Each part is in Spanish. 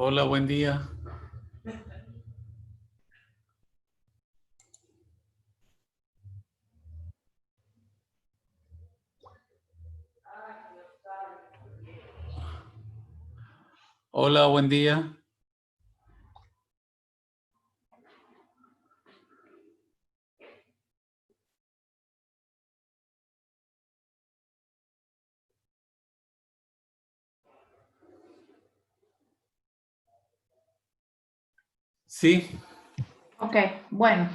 Hola, buen día. Hola, buen día. Sí, Ok, bueno.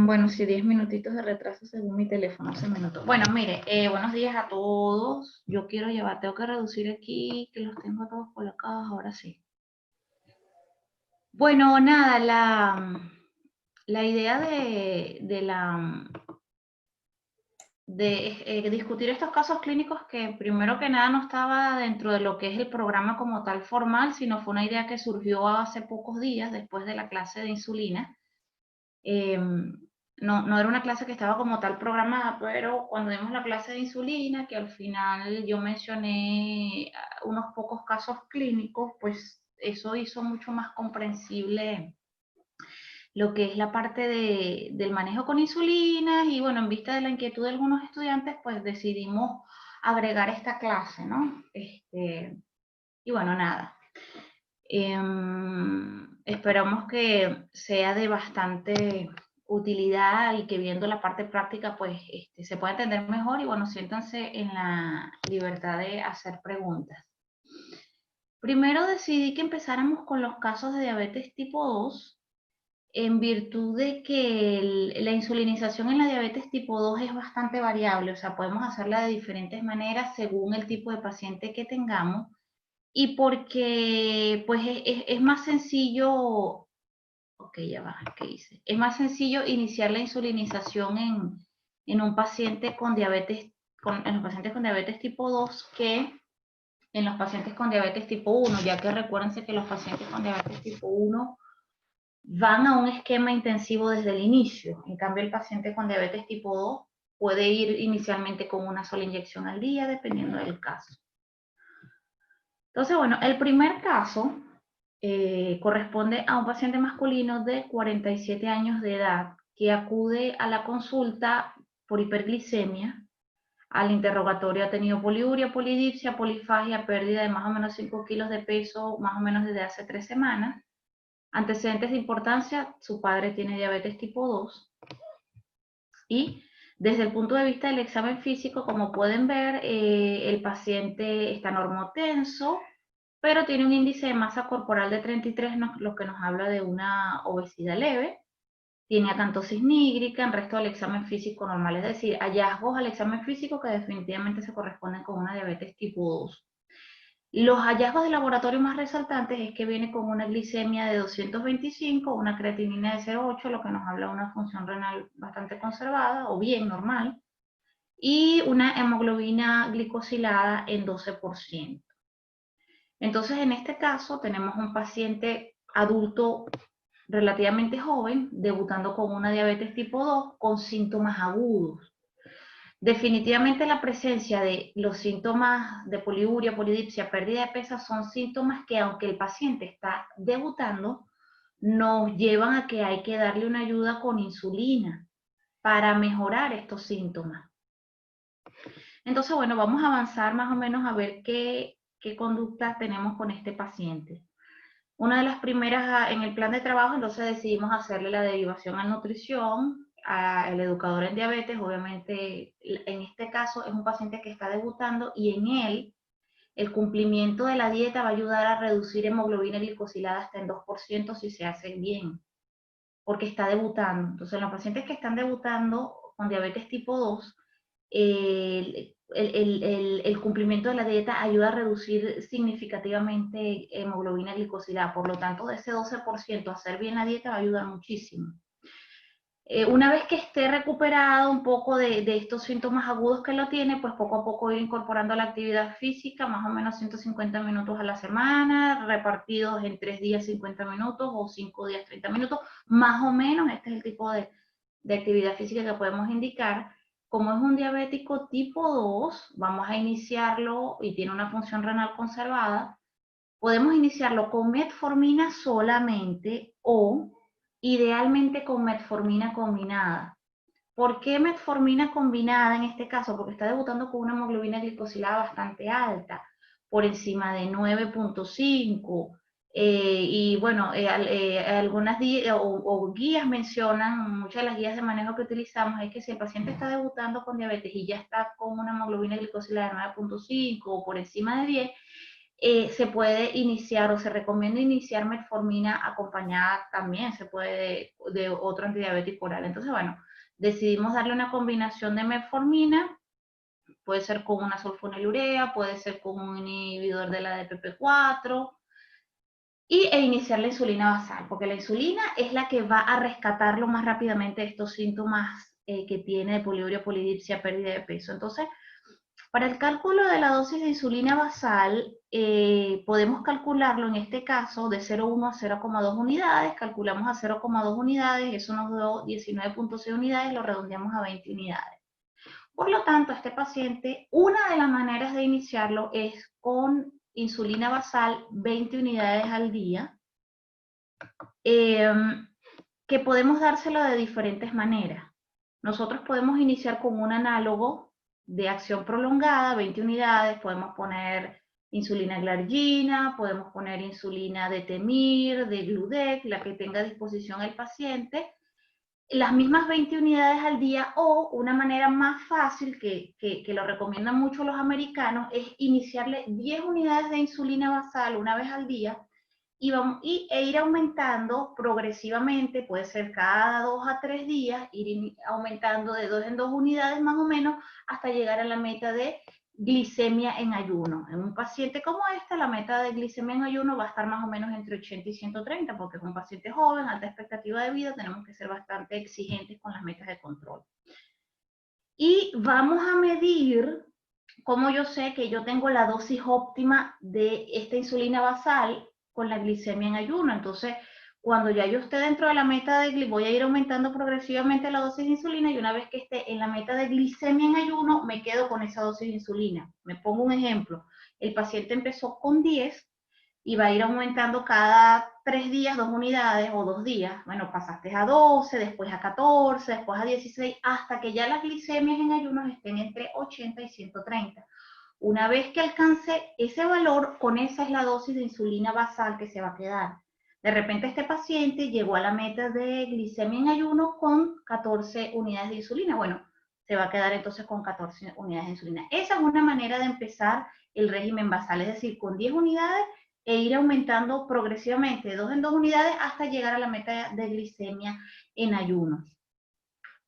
Bueno, sí, 10 minutitos de retraso según mi teléfono, 11 minutos. Bueno, mire, buenos días a todos. Yo quiero llevar, tengo que reducir aquí, que los tengo todos colocados, ahora sí. Bueno, nada, la idea de discutir estos casos clínicos que primero que nada no estaba dentro de lo que es el programa como tal formal, sino fue una idea que surgió hace pocos días después de la clase de insulina. No era una clase que estaba como tal programada, pero cuando dimos la clase de insulina, que al final yo mencioné unos pocos casos clínicos, pues eso hizo mucho más comprensible lo que es la parte del manejo con insulinas y bueno, en vista de la inquietud de algunos estudiantes, pues decidimos agregar esta clase, ¿no? Y bueno, nada. Esperamos que sea de bastante utilidad y que viendo la parte práctica pues se pueda entender mejor y bueno, siéntanse en la libertad de hacer preguntas. Primero decidí que empezáramos con los casos de diabetes tipo 2 en virtud de que la insulinización en la diabetes tipo 2 es bastante variable, o sea, podemos hacerla de diferentes maneras según el tipo de paciente que tengamos y porque pues es más sencillo, ok, ya va, ¿qué hice? Es más sencillo iniciar la insulinización en un paciente con diabetes, en los pacientes con diabetes tipo 2 que en los pacientes con diabetes tipo 1, ya que recuérdense que los pacientes con diabetes tipo 1 van a un esquema intensivo desde el inicio. En cambio, el paciente con diabetes tipo 2 puede ir inicialmente con una sola inyección al día, dependiendo del caso. Entonces, bueno, el primer caso corresponde a un paciente masculino de 47 años de edad que acude a la consulta por hiperglicemia. Al interrogatorio ha tenido poliuria, polidipsia, polifagia, pérdida de más o menos 5 kilos de peso, más o menos desde hace 3 semanas. Antecedentes de importancia, su padre tiene diabetes tipo 2 y desde el punto de vista del examen físico, como pueden ver, el paciente está normotenso, pero tiene un índice de masa corporal de 33, lo que nos habla de una obesidad leve. Tiene acantosis nígrica, en resto del examen físico normal, es decir, hallazgos al examen físico que definitivamente se corresponden con una diabetes tipo 2. Los hallazgos de laboratorio más resaltantes es que viene con una glicemia de 225, una creatinina de 0,8, lo que nos habla de una función renal bastante conservada o bien normal, y una hemoglobina glicosilada en 12%. Entonces, en este caso, tenemos un paciente adulto relativamente joven, debutando con una diabetes tipo 2 con síntomas agudos. Definitivamente la presencia de los síntomas de poliuria, polidipsia, pérdida de peso son síntomas que aunque el paciente está debutando, nos llevan a que hay que darle una ayuda con insulina para mejorar estos síntomas. Entonces, bueno, vamos a avanzar más o menos a ver qué conductas tenemos con este paciente. Una de las primeras en el plan de trabajo, entonces decidimos hacerle la derivación a nutrición, al educador en diabetes. Obviamente, en este caso es un paciente que está debutando y en él el cumplimiento de la dieta va a ayudar a reducir hemoglobina glicosilada hasta en 2% si se hace bien, porque está debutando. Entonces, los pacientes que están debutando con diabetes tipo 2, el cumplimiento de la dieta ayuda a reducir significativamente hemoglobina glicosilada. Por lo tanto, de ese 12%, hacer bien la dieta va a ayudar muchísimo. Una vez que esté recuperado un poco de estos síntomas agudos que lo tiene, pues poco a poco ir incorporando la actividad física, más o menos 150 minutos a la semana, repartidos en 3 días 50 minutos o 5 días 30 minutos, más o menos este es el tipo de actividad física que podemos indicar como es un diabético tipo 2, vamos a iniciarlo y tiene una función renal conservada, podemos iniciarlo con metformina solamente o idealmente con metformina combinada. ¿Por qué metformina combinada en este caso? Porque está debutando con una hemoglobina glicosilada bastante alta, por encima de 9.5. Y bueno, algunas guías mencionan, muchas de las guías de manejo que utilizamos es que si el paciente está debutando con diabetes y ya está con una hemoglobina glicosilada de 9.5 o por encima de 10, se puede iniciar o se recomienda iniciar metformina acompañada también, se puede de otro antidiabético oral. Entonces, bueno, decidimos darle una combinación de metformina, puede ser con una sulfonilurea, puede ser con un inhibidor de la DPP4 e iniciar la insulina basal, porque la insulina es la que va a rescatarlo más rápidamente estos síntomas que tiene de poliuria, polidipsia, pérdida de peso. Entonces, para el cálculo de la dosis de insulina basal, podemos calcularlo en este caso de 0,1 a 0,2 unidades, calculamos a 0,2 unidades, eso nos dio 19.6 unidades, lo redondeamos a 20 unidades. Por lo tanto, este paciente, una de las maneras de iniciarlo es con insulina basal 20 unidades al día, que podemos dárselo de diferentes maneras. Nosotros podemos iniciar con un análogo de acción prolongada, 20 unidades, podemos poner insulina glargina, podemos poner insulina de Temir, de Gludec, la que tenga a disposición el paciente, las mismas 20 unidades al día, o una manera más fácil que lo recomiendan mucho los americanos es iniciarle 10 unidades de insulina basal una vez al día e ir aumentando progresivamente, puede ser cada 2 a 3 días, ir aumentando de 2 en 2 unidades más o menos hasta llegar a la meta de glicemia en ayuno. En un paciente como este, la meta de glicemia en ayuno va a estar más o menos entre 80 y 130, porque es un paciente joven, alta expectativa de vida, tenemos que ser bastante exigentes con las metas de control. Y vamos a medir cómo yo sé que yo tengo la dosis óptima de esta insulina basal con la glicemia en ayuno. Entonces, cuando ya yo esté dentro de la meta de voy a ir aumentando progresivamente la dosis de insulina, y una vez que esté en la meta de glicemia en ayuno, me quedo con esa dosis de insulina. Me pongo un ejemplo. El paciente empezó con 10 y va a ir aumentando cada 3 días 2 unidades o 2 días. Bueno, pasaste a 12, después a 14, después a 16, hasta que ya las glicemias en ayunos estén entre 80 y 130. Una vez que alcance ese valor, con esa es la dosis de insulina basal que se va a quedar. De repente este paciente llegó a la meta de glicemia en ayuno con 14 unidades de insulina. Bueno, se va a quedar entonces con 14 unidades de insulina. Esa es una manera de empezar el régimen basal, es decir, con 10 unidades e ir aumentando progresivamente de 2 en 2 unidades hasta llegar a la meta de glicemia en ayuno.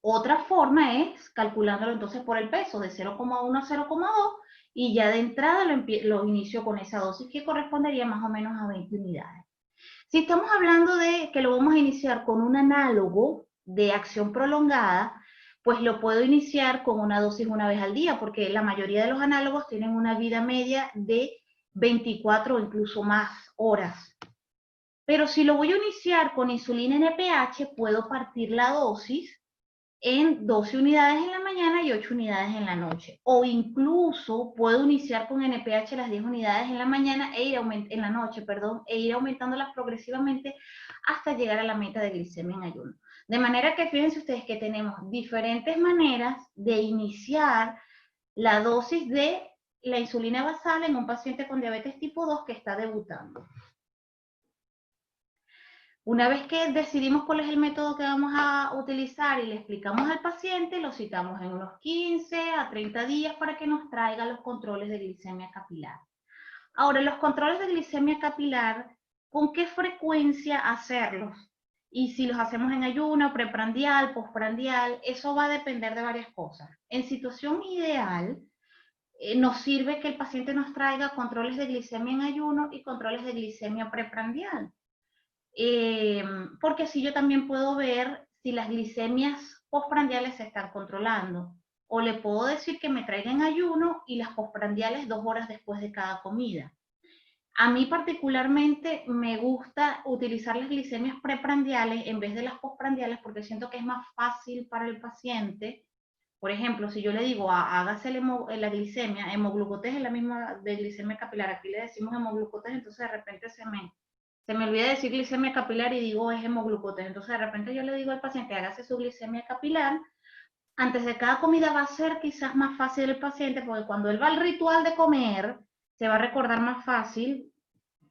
Otra forma es calculándolo entonces por el peso de 0,1 a 0,2, y ya de entrada lo inicio con esa dosis que correspondería más o menos a 20 unidades. Si estamos hablando de que lo vamos a iniciar con un análogo de acción prolongada, pues lo puedo iniciar con una dosis una vez al día, porque la mayoría de los análogos tienen una vida media de 24 o incluso más horas. Pero si lo voy a iniciar con insulina NPH, puedo partir la dosis en 12 unidades en la mañana y 8 unidades en la noche. O incluso puedo iniciar con NPH las 10 unidades en la mañana en la noche, perdón, e ir aumentándolas progresivamente hasta llegar a la meta de glicemia en ayuno. De manera que fíjense ustedes que tenemos diferentes maneras de iniciar la dosis de la insulina basal en un paciente con diabetes tipo 2 que está debutando. Una vez que decidimos cuál es el método que vamos a utilizar y le explicamos al paciente, lo citamos en unos 15 a 30 días para que nos traiga los controles de glicemia capilar. Ahora, los controles de glicemia capilar, ¿con qué frecuencia hacerlos? Y si los hacemos en ayuno, preprandial, postprandial, eso va a depender de varias cosas. En situación ideal, nos sirve que el paciente nos traiga controles de glicemia en ayuno y controles de glicemia preprandial. Porque así yo también puedo ver si las glicemias postprandiales se están controlando. O le puedo decir que me traigan ayuno y las postprandiales 2 horas después de cada comida. A mí particularmente me gusta utilizar las glicemias preprandiales en vez de las postprandiales, porque siento que es más fácil para el paciente, Por ejemplo, si yo le digo, hágase la glicemia, hemoglucotés es la misma de glicemia capilar, aquí le decimos hemoglucotés, entonces de repente se me olvida decir glicemia capilar y digo es hemoglucotés. Entonces de repente yo le digo al paciente, hágase su glicemia capilar. Antes de cada comida va a ser quizás más fácil el paciente, porque cuando él va al ritual de comer, se va a recordar más fácil,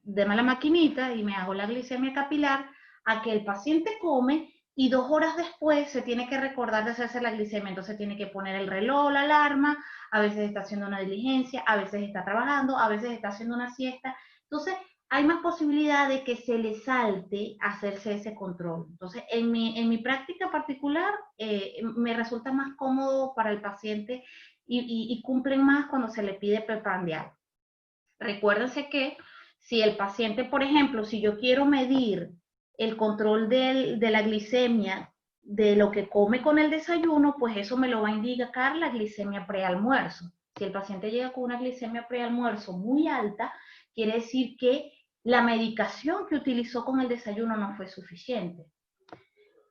deme la maquinita y me hago la glicemia capilar, a que el paciente come y 2 horas después se tiene que recordar de hacerse la glicemia, entonces tiene que poner el reloj, la alarma, a veces está haciendo una diligencia, a veces está trabajando, a veces está haciendo una siesta, entonces hay más posibilidad de que se le salte hacerse ese control. Entonces, en mi práctica particular, me resulta más cómodo para el paciente y cumplen más cuando se le pide preprandial. Recuérdense que si el paciente, por ejemplo, si yo quiero medir el control de la glicemia de lo que come con el desayuno, pues eso me lo va a indicar la glicemia prealmuerzo. Si el paciente llega con una glicemia prealmuerzo muy alta, quiere decir que la medicación que utilizó con el desayuno no fue suficiente.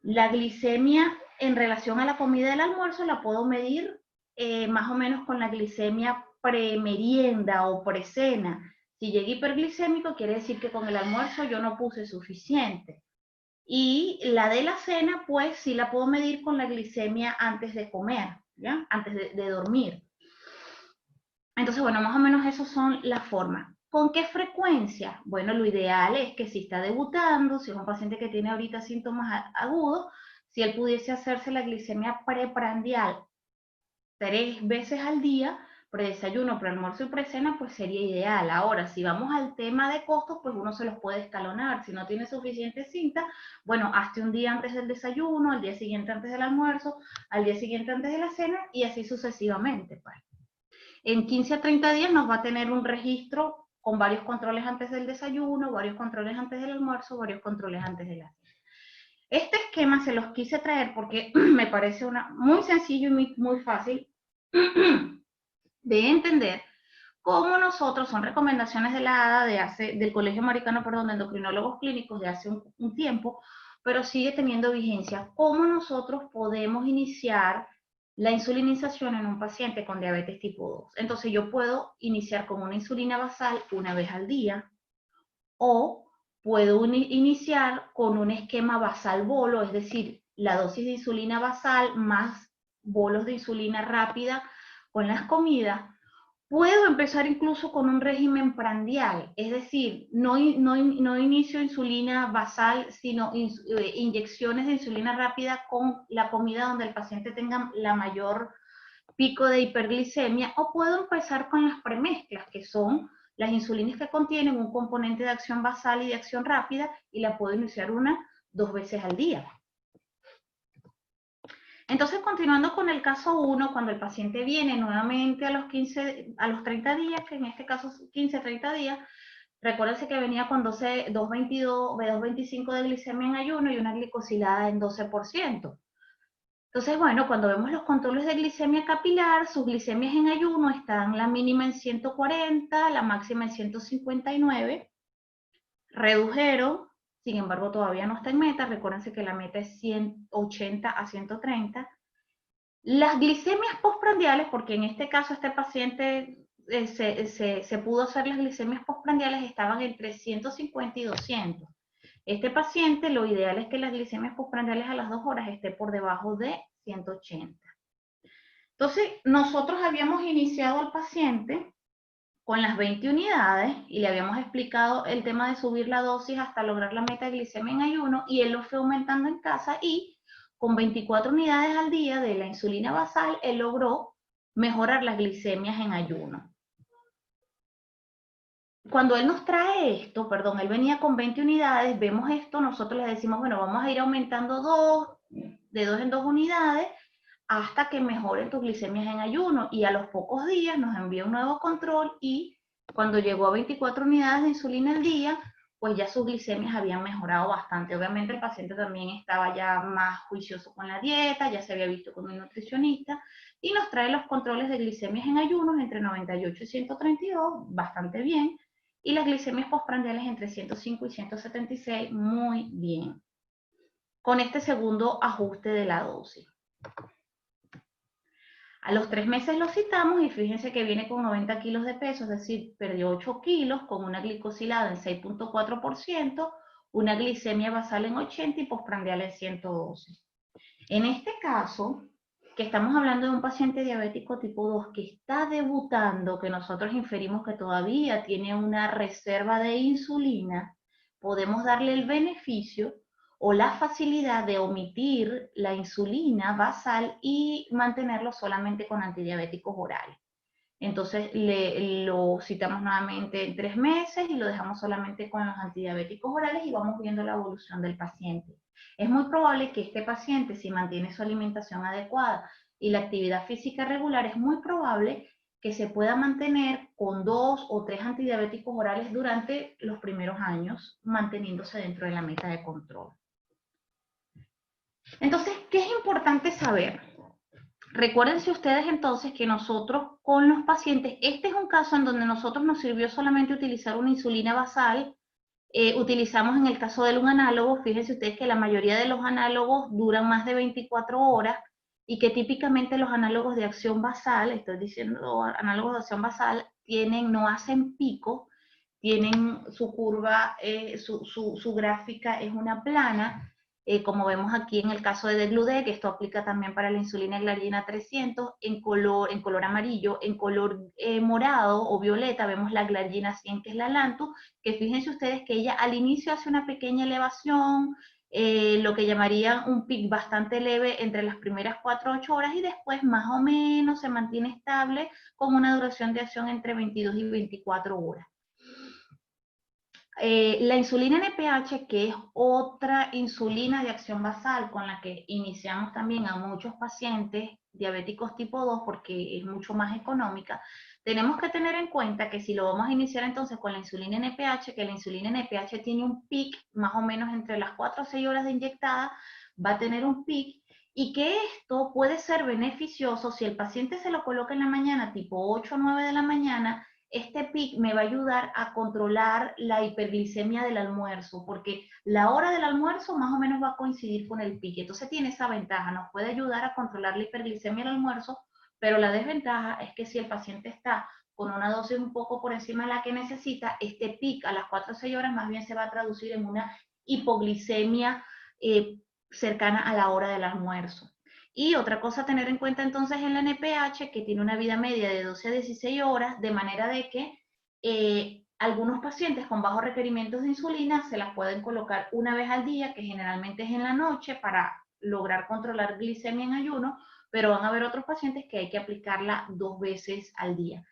La glicemia en relación a la comida del almuerzo la puedo medir más o menos con la glicemia premerienda o precena. Si llega hiperglicémico, quiere decir que con el almuerzo yo no puse suficiente. Y la de la cena, pues sí la puedo medir con la glicemia antes de comer, ¿ya? Antes de dormir. Entonces, bueno, más o menos esas son las formas. ¿Con qué frecuencia? Bueno, lo ideal es que si está debutando, si es un paciente que tiene ahorita síntomas agudos, si él pudiese hacerse la glicemia preprandial 3 veces al día, predesayuno, prealmuerzo y precena, pues sería ideal. Ahora, si vamos al tema de costos, pues uno se los puede escalonar. Si no tiene suficiente cinta, bueno, hazte un día antes del desayuno, al día siguiente antes del almuerzo, al día siguiente antes de la cena y así sucesivamente, pues. En 15 a 30 días nos va a tener un registro con varios controles antes del desayuno, varios controles antes del almuerzo, varios controles antes de la cena. Este esquema se los quise traer porque me parece muy sencillo y muy fácil de entender cómo nosotros, son recomendaciones de la ADA del Colegio Americano, perdón, de Endocrinólogos Clínicos de hace un tiempo, pero sigue teniendo vigencia, cómo nosotros podemos iniciar la insulinización en un paciente con diabetes tipo 2. Entonces yo puedo iniciar con una insulina basal una vez al día o puedo iniciar con un esquema basal bolo, es decir, la dosis de insulina basal más bolos de insulina rápida con las comidas. Puedo empezar incluso con un régimen prandial, es decir, no inicio insulina basal, sino inyecciones de insulina rápida con la comida donde el paciente tenga la mayor pico de hiperglicemia, o puedo empezar con las premezclas, que son las insulinas que contienen un componente de acción basal y de acción rápida, y la puedo iniciar 2 veces al día. Entonces, continuando con el caso 1, cuando el paciente viene nuevamente a los 30 días, que en este caso 15 a 30 días, recuérdense que venía con 2.25 de glicemia en ayuno y una glicosilada en 12%. Entonces, bueno, cuando vemos los controles de glicemia capilar, sus glicemias en ayuno están la mínima en 140, la máxima en 159, redujeron, sin embargo todavía no está en meta, recuérdense que la meta es 180 a 130. Las glicemias postprandiales, porque en este caso este paciente se pudo hacer las glicemias postprandiales, estaban entre 150 y 200. Este paciente, lo ideal es que las glicemias postprandiales a las 2 horas esté por debajo de 180. Entonces, nosotros habíamos iniciado al paciente con las 20 unidades y le habíamos explicado el tema de subir la dosis hasta lograr la meta de glicemia en ayuno, y él lo fue aumentando en casa y con 24 unidades al día de la insulina basal, él logró mejorar las glicemias en ayuno. Cuando él nos trae esto, perdón, él venía con 20 unidades, vemos esto, nosotros le decimos, bueno, vamos a ir aumentando de 2 en 2 unidades, hasta que mejoren tus glicemias en ayuno, y a los pocos días nos envía un nuevo control, y cuando llegó a 24 unidades de insulina al día, pues ya sus glicemias habían mejorado bastante. Obviamente el paciente también estaba ya más juicioso con la dieta, ya se había visto con un nutricionista, y nos trae los controles de glicemias en ayunos entre 98 y 132, bastante bien, y las glicemias postprandiales entre 105 y 176, muy bien, con este segundo ajuste de la dosis. A los 3 meses lo citamos y fíjense que viene con 90 kilos de peso, es decir, perdió 8 kilos con una glicosilada en 6.4%, una glicemia basal en 80 y postprandial en 112. En este caso, que estamos hablando de un paciente diabético tipo 2 que está debutando, que nosotros inferimos que todavía tiene una reserva de insulina, podemos darle el beneficio o la facilidad de omitir la insulina basal y mantenerlo solamente con antidiabéticos orales. Entonces lo citamos nuevamente en 3 meses y lo dejamos solamente con los antidiabéticos orales y vamos viendo la evolución del paciente. Es muy probable que este paciente, si mantiene su alimentación adecuada y la actividad física regular, es muy probable que se pueda mantener con 2 o 3 antidiabéticos orales durante los primeros años, manteniéndose dentro de la meta de control. Entonces, ¿qué es importante saber? Recuérdense ustedes entonces que nosotros con los pacientes, este es un caso en donde nosotros nos sirvió solamente utilizar una insulina basal, utilizamos en el caso de un análogo, fíjense ustedes que la mayoría de los análogos duran más de 24 horas y que típicamente los análogos de acción basal, estoy diciendo análogos de acción basal, no hacen pico, tienen su curva, su gráfica es una plana, como vemos aquí en el caso de Degludec, que esto aplica también para la insulina glargina 300, en color amarillo, en color morado o violeta vemos la glargina 100, que es la Lantus, que fíjense ustedes que ella al inicio hace una pequeña elevación, lo que llamarían un pic bastante leve entre las primeras 4 a 8 horas y después más o menos se mantiene estable con una duración de acción entre 22 y 24 horas. La insulina NPH, que es otra insulina de acción basal con la que iniciamos también a muchos pacientes diabéticos tipo 2 porque es mucho más económica, tenemos que tener en cuenta que si lo vamos a iniciar entonces con la insulina NPH, que la insulina NPH tiene un pic más o menos entre las 4 o 6 horas de inyectada, va a tener un pic y que esto puede ser beneficioso si el paciente se lo coloca en la mañana, tipo 8 o 9 de la mañana. Este pic me va a ayudar a controlar la hiperglicemia del almuerzo, porque la hora del almuerzo más o menos va a coincidir con el pic. Entonces tiene esa ventaja, nos puede ayudar a controlar la hiperglicemia del almuerzo, pero la desventaja es que si el paciente está con una dosis un poco por encima de la que necesita, este pic a las 4 o 6 horas más bien se va a traducir en una hipoglicemia cercana a la hora del almuerzo. Y otra cosa a tener en cuenta entonces en la NPH, que tiene una vida media de 12 a 16 horas, de manera de que algunos pacientes con bajos requerimientos de insulina se las pueden colocar una vez al día, que generalmente es en la noche, para lograr controlar glicemia en ayuno, pero van a haber otros pacientes que hay que aplicarla 2 veces al día.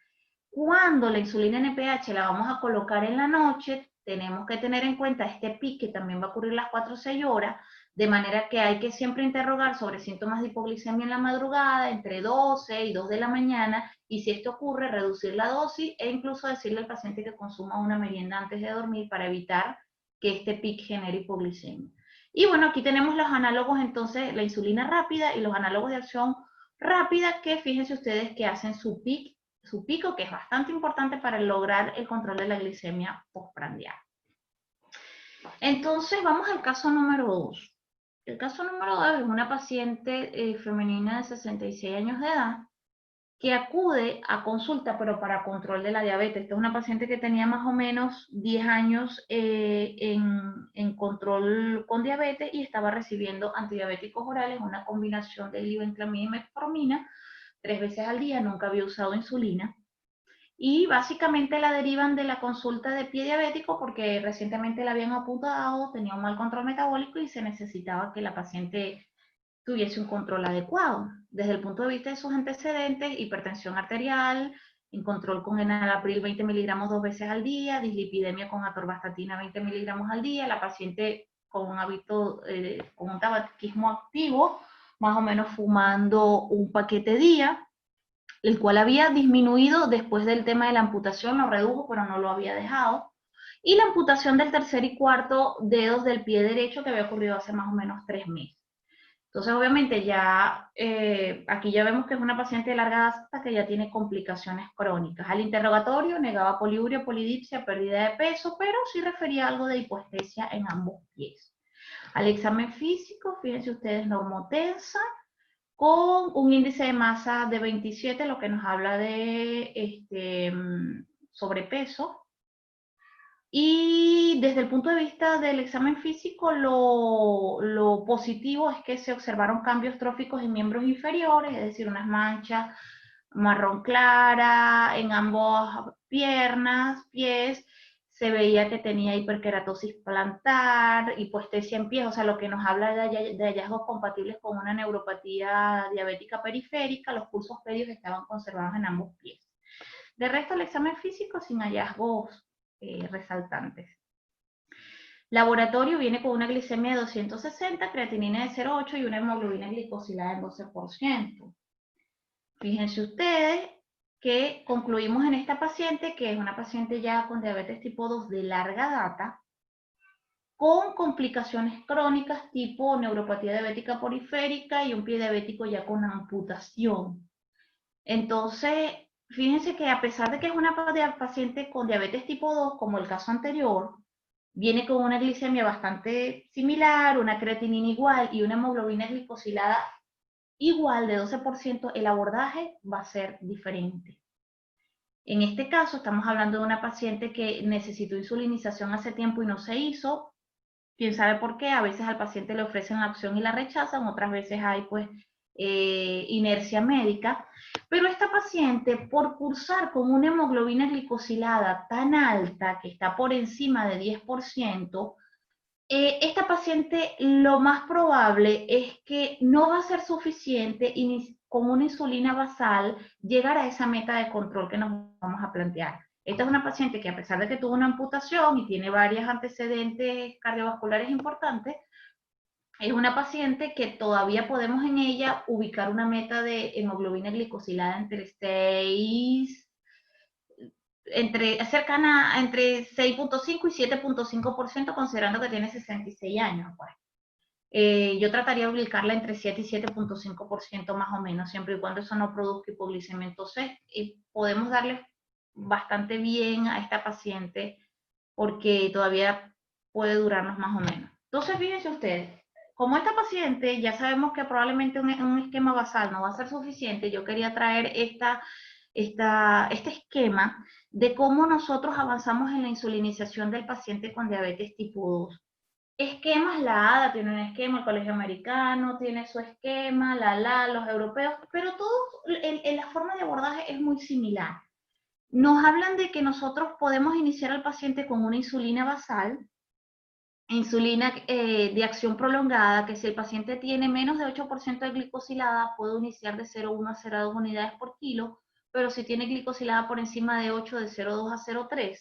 Cuando la insulina NPH la vamos a colocar en la noche, tenemos que tener en cuenta este pic que también va a ocurrir las 4 o 6 horas, de manera que hay que siempre interrogar sobre síntomas de hipoglicemia en la madrugada, entre 12 y 2 de la mañana, y si esto ocurre, reducir la dosis e incluso decirle al paciente que consuma una merienda antes de dormir para evitar que este pic genere hipoglicemia. Y bueno, aquí tenemos los análogos entonces, la insulina rápida y los análogos de acción rápida, que fíjense ustedes que hacen su pico, que es bastante importante para lograr el control de la glicemia postprandial. Entonces vamos al caso número 2. El caso número 2 es una paciente femenina de 66 años de edad que acude a consulta, pero para control de la diabetes. Esta es una paciente que tenía más o menos 10 años en control con diabetes y estaba recibiendo antidiabéticos orales, una combinación de glibenclamida y metformina 3 veces al día, nunca había usado insulina. Y básicamente la derivan de la consulta de pie diabético porque recientemente la habían apuntado, tenía un mal control metabólico y se necesitaba que la paciente tuviese un control adecuado. Desde el punto de vista de sus antecedentes, hipertensión arterial, en control con enalapril 20 miligramos 2 veces al día, dislipidemia con atorvastatina 20 miligramos al día, la paciente con un hábito, con un tabaquismo activo, más o menos fumando un paquete día, el cual había disminuido después del tema de la amputación, lo redujo, pero no lo había dejado. Y la amputación del tercer y cuarto dedos del pie derecho que había ocurrido hace más o menos 3 meses. Entonces, obviamente, ya aquí ya vemos que es una paciente de larga data que ya tiene complicaciones crónicas. Al interrogatorio negaba poliuria, polidipsia, pérdida de peso, pero sí refería algo de hipoestesia en ambos pies. Al examen físico, fíjense ustedes, normotensa, con un índice de masa de 27, lo que nos habla de sobrepeso. Y desde el punto de vista del examen físico, lo positivo es que se observaron cambios tróficos en miembros inferiores, es decir, unas manchas marrón clara en ambas piernas, pies. Se veía que tenía hiperkeratosis plantar, hipoestesia en pies, o sea, lo que nos habla de hallazgos compatibles con una neuropatía diabética periférica. Los pulsos medios estaban conservados en ambos pies. De resto, el examen físico sin hallazgos resaltantes. Laboratorio viene con una glicemia de 260, creatinina de 0,8 y una hemoglobina glicosilada en 12%. Fíjense ustedes que concluimos en esta paciente, que es una paciente ya con diabetes tipo 2 de larga data, con complicaciones crónicas tipo neuropatía diabética periférica y un pie diabético ya con amputación. Entonces, fíjense que a pesar de que es una paciente con diabetes tipo 2, como el caso anterior, viene con una glicemia bastante similar, una creatinina igual y una hemoglobina glicosilada igual de 12%, el abordaje va a ser diferente. En este caso estamos hablando de una paciente que necesitó insulinización hace tiempo y no se hizo. Quién sabe por qué, a veces al paciente le ofrecen la opción y la rechazan, otras veces hay pues inercia médica, pero esta paciente, por cursar con una hemoglobina glicosilada tan alta, que está por encima de 10%, esta paciente lo más probable es que no va a ser suficiente y con una insulina basal llegar a esa meta de control que nos vamos a plantear. Esta es una paciente que, a pesar de que tuvo una amputación y tiene varios antecedentes cardiovasculares importantes, es una paciente que todavía podemos en ella ubicar una meta de hemoglobina glicosilada cercana entre 6.5 y 7.5%, considerando que tiene 66 años. Pues. Yo trataría de ubicarla entre 7 y 7.5% más o menos, siempre y cuando eso no produzca hipoglicemia. Entonces, podemos darle bastante bien a esta paciente porque todavía puede durarnos más o menos. Entonces, fíjense ustedes, como esta paciente ya sabemos que probablemente un esquema basal no va a ser suficiente, yo quería traer este esquema de cómo nosotros avanzamos en la insulinización del paciente con diabetes tipo 2. Esquemas, la ADA tiene un esquema, el Colegio Americano tiene su esquema, los europeos, pero todo en la forma de abordaje es muy similar. Nos hablan de que nosotros podemos iniciar al paciente con una insulina basal, insulina de acción prolongada, que si el paciente tiene menos de 8% de glicosilada, puedo iniciar de 0,1 a 0,2 unidades por kilo, pero si tiene glicosilada por encima de 8, de 0,2 a 0,3.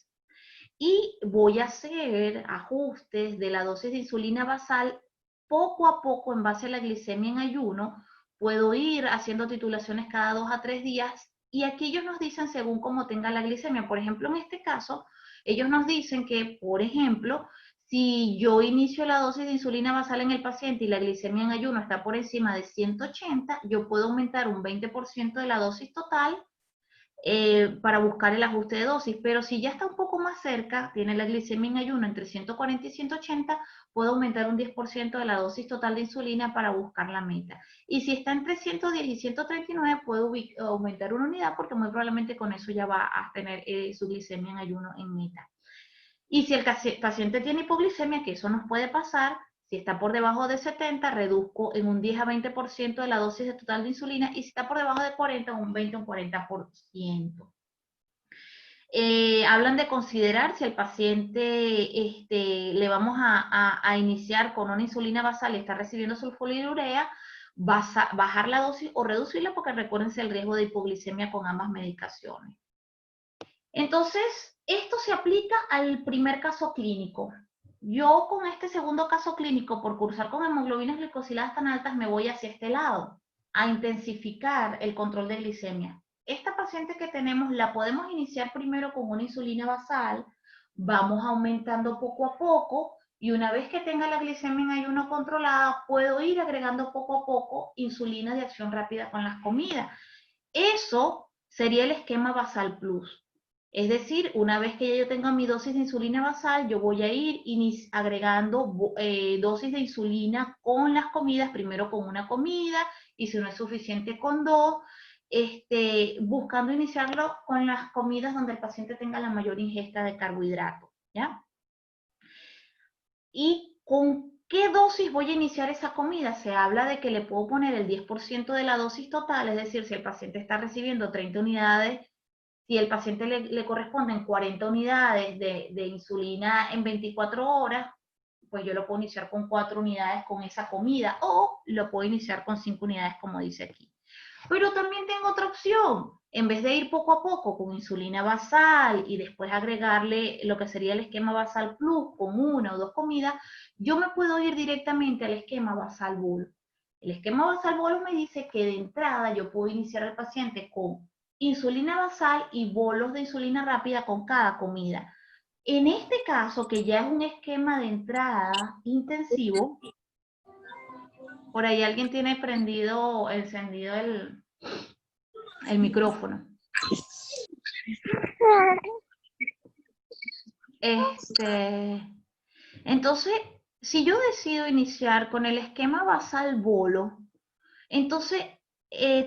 Y voy a hacer ajustes de la dosis de insulina basal poco a poco en base a la glicemia en ayuno. Puedo ir haciendo titulaciones cada 2 a 3 días y aquí ellos nos dicen según cómo tenga la glicemia. Por ejemplo, en este caso, ellos nos dicen que, por ejemplo, si yo inicio la dosis de insulina basal en el paciente y la glicemia en ayuno está por encima de 180, yo puedo aumentar un 20% de la dosis total para buscar el ajuste de dosis, pero si ya está un poco más cerca, tiene la glicemia en ayuno entre 140 y 180, puedo aumentar un 10% de la dosis total de insulina para buscar la meta. Y si está entre 110 y 139, puedo aumentar una unidad porque muy probablemente con eso ya va a tener su glicemia en ayuno en meta. Y si el paciente tiene hipoglicemia, que eso nos puede pasar, si está por debajo de 70, reduzco en un 10 a 20% de la dosis de total de insulina, y si está por debajo de 40, un 20 o un 40%. Hablan de considerar si el paciente le vamos a iniciar con una insulina basal y está recibiendo sulfonilurea, bajar la dosis o reducirla, porque recuérdense el riesgo de hipoglicemia con ambas medicaciones. Entonces, esto se aplica al primer caso clínico. Yo con este segundo caso clínico, por cursar con hemoglobinas glicosiladas tan altas, me voy hacia este lado, a intensificar el control de glicemia. Esta paciente que tenemos la podemos iniciar primero con una insulina basal, vamos aumentando poco a poco, y una vez que tenga la glicemia en ayuno controlada, puedo ir agregando poco a poco insulina de acción rápida con las comidas. Eso sería el esquema basal plus. Es decir, una vez que ya yo tenga mi dosis de insulina basal, yo voy a ir agregando dosis de insulina con las comidas, primero con una comida y si no es suficiente con 2, buscando iniciarlo con las comidas donde el paciente tenga la mayor ingesta de carbohidratos, ¿ya? ¿Y con qué dosis voy a iniciar esa comida? Se habla de que le puedo poner el 10% de la dosis total, es decir, si el paciente está recibiendo 30 unidades, si el paciente le corresponden 40 unidades de insulina en 24 horas, pues yo lo puedo iniciar con 4 unidades con esa comida, o lo puedo iniciar con 5 unidades como dice aquí. Pero también tengo otra opción. En vez de ir poco a poco con insulina basal y después agregarle lo que sería el esquema basal plus con 1 o 2 comidas, yo me puedo ir directamente al esquema basal bolus. El esquema basal bolus me dice que de entrada yo puedo iniciar al paciente con insulina basal y bolos de insulina rápida con cada comida. En este caso, que ya es un esquema de entrada intensivo, por ahí alguien tiene encendido el micrófono. Entonces, si yo decido iniciar con el esquema basal bolo, entonces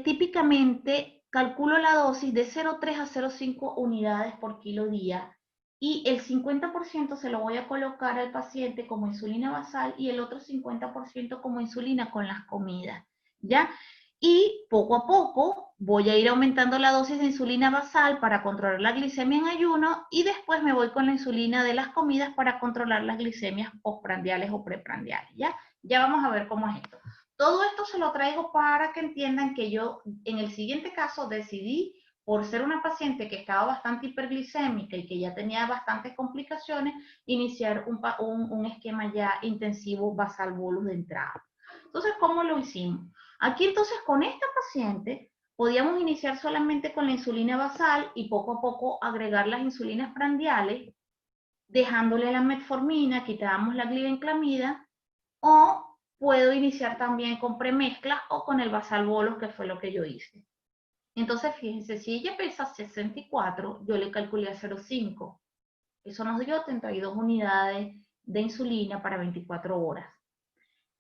típicamente calculo la dosis de 0,3 a 0,5 unidades por kilo día y el 50% se lo voy a colocar al paciente como insulina basal y el otro 50% como insulina con las comidas, ¿ya? Y poco a poco voy a ir aumentando la dosis de insulina basal para controlar la glicemia en ayuno y después me voy con la insulina de las comidas para controlar las glicemias postprandiales o preprandiales, ¿ya? Ya vamos a ver cómo es esto. Todo esto se lo traigo para que entiendan que yo en el siguiente caso decidí, por ser una paciente que estaba bastante hiperglicémica y que ya tenía bastantes complicaciones, iniciar un esquema ya intensivo basal bolus de entrada. Entonces, ¿cómo lo hicimos? Aquí entonces con esta paciente podíamos iniciar solamente con la insulina basal y poco a poco agregar las insulinas prandiales, dejándole la metformina, quitábamos la glibenclamida, o puedo iniciar también con premezcla o con el basal bolos, que fue lo que yo hice. Entonces, fíjense, si ella pesa 64, yo le calculé a 0,5. Eso nos dio 32 unidades de insulina para 24 horas.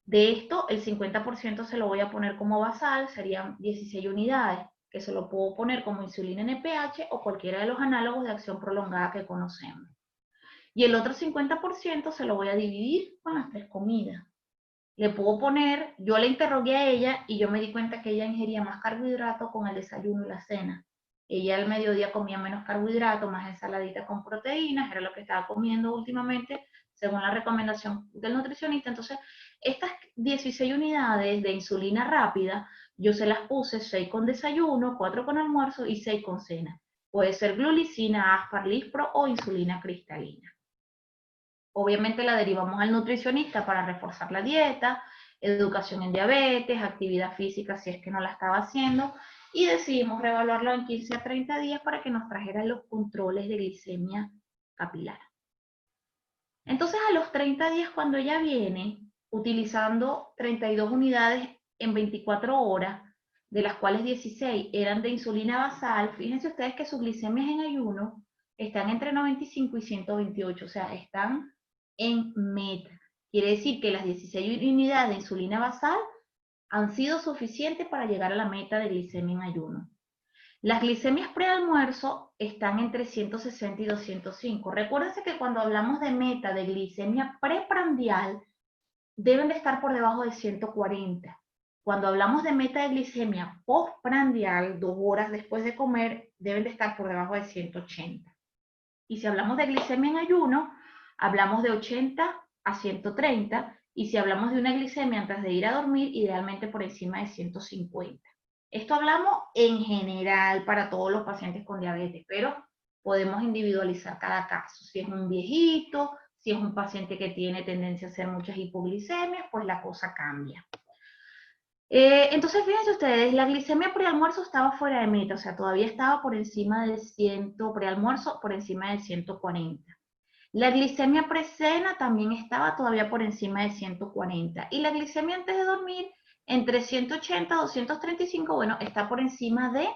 De esto, el 50% se lo voy a poner como basal, serían 16 unidades, que se lo puedo poner como insulina NPH o cualquiera de los análogos de acción prolongada que conocemos. Y el otro 50% se lo voy a dividir con las 3 comidas. Le puedo poner, yo le interrogué a ella y yo me di cuenta que ella ingería más carbohidratos con el desayuno y la cena. Ella al mediodía comía menos carbohidratos, más ensaladita con proteínas, era lo que estaba comiendo últimamente, según la recomendación del nutricionista. Entonces, estas 16 unidades de insulina rápida, yo se las puse 6 con desayuno, 4 con almuerzo y 6 con cena. Puede ser glulicina, Aspar, Lispro o insulina cristalina. Obviamente la derivamos al nutricionista para reforzar la dieta, educación en diabetes, actividad física si es que no la estaba haciendo, y decidimos reevaluarlo en 15 a 30 días para que nos trajeran los controles de glicemia capilar. Entonces a los 30 días cuando ella viene, utilizando 32 unidades en 24 horas, de las cuales 16 eran de insulina basal, fíjense ustedes que sus glicemias en ayuno están entre 95 y 128, o sea, están en meta. Quiere decir que las 16 unidades de insulina basal han sido suficientes para llegar a la meta de glicemia en ayuno. Las glicemias prealmuerzo están entre 160 y 205. Recuérdense que cuando hablamos de meta de glicemia preprandial, deben de estar por debajo de 140. Cuando hablamos de meta de glicemia postprandial, 2 horas después de comer, deben de estar por debajo de 180. Y si hablamos de glicemia en ayuno, hablamos de 80 a 130, y si hablamos de una glicemia antes de ir a dormir, idealmente por encima de 150. Esto hablamos en general para todos los pacientes con diabetes, pero podemos individualizar cada caso. Si es un viejito, si es un paciente que tiene tendencia a hacer muchas hipoglicemias, pues la cosa cambia. Entonces, fíjense ustedes, la glicemia prealmuerzo estaba fuera de meta, o sea, todavía estaba por encima del 100, prealmuerzo por encima del 140. La glicemia precena también estaba todavía por encima de 140. Y la glicemia antes de dormir, entre 180 y 235, bueno, está por encima de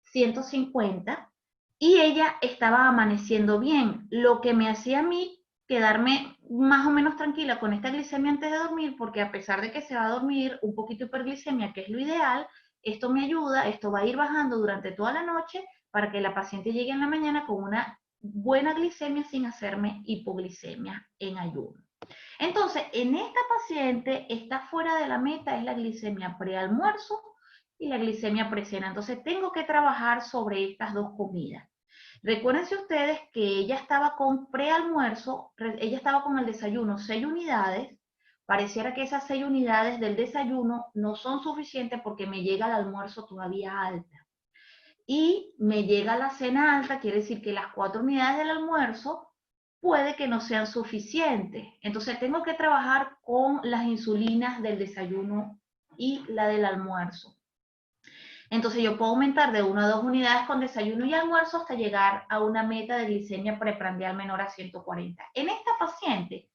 150. Y ella estaba amaneciendo bien, lo que me hacía a mí quedarme más o menos tranquila con esta glicemia antes de dormir, porque a pesar de que se va a dormir un poquito hiperglicemia, que es lo ideal, esto me ayuda, esto va a ir bajando durante toda la noche para que la paciente llegue en la mañana con una buena glicemia sin hacerme hipoglicemia en ayuno. Entonces, en esta paciente está fuera de la meta es la glicemia prealmuerzo y la glicemia precena. Entonces, tengo que trabajar sobre estas dos comidas. Recuérdense ustedes que ella estaba con prealmuerzo, ella estaba con el desayuno 6 unidades. Pareciera que esas 6 unidades del desayuno no son suficientes porque me llega el almuerzo todavía alta. Y me llega la cena alta, quiere decir que las 4 unidades del almuerzo puede que no sean suficientes. Entonces tengo que trabajar con las insulinas del desayuno y la del almuerzo. Entonces yo puedo aumentar de 1 a 2 unidades con desayuno y almuerzo hasta llegar a una meta de glicemia preprandial menor a 140. En esta paciente,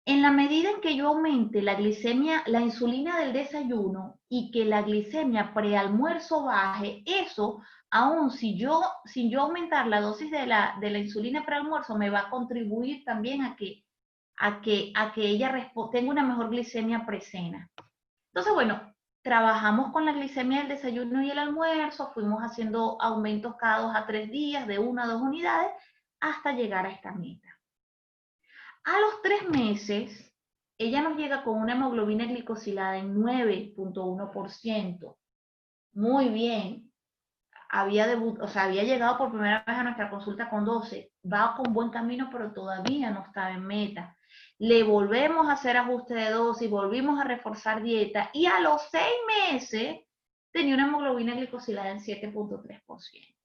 en la medida en que yo aumente la glicemia, la insulina del desayuno y que la glicemia prealmuerzo baje, eso, aún sin yo aumentar la dosis de la insulina prealmuerzo, me va a contribuir también a que ella tenga una mejor glicemia precena. Entonces, bueno, trabajamos con la glicemia del desayuno y el almuerzo, fuimos haciendo aumentos cada 2 a 3 días de 1 a 2 unidades hasta llegar a esta meta. A los 3 meses, ella nos llega con una hemoglobina glicosilada en 9.1%. Muy bien. Había llegado por primera vez a nuestra consulta con 12. Va con buen camino, pero todavía no estaba en meta. Le volvemos a hacer ajuste de dosis, volvimos a reforzar dieta y a los 6 meses tenía una hemoglobina glicosilada en 7.3%.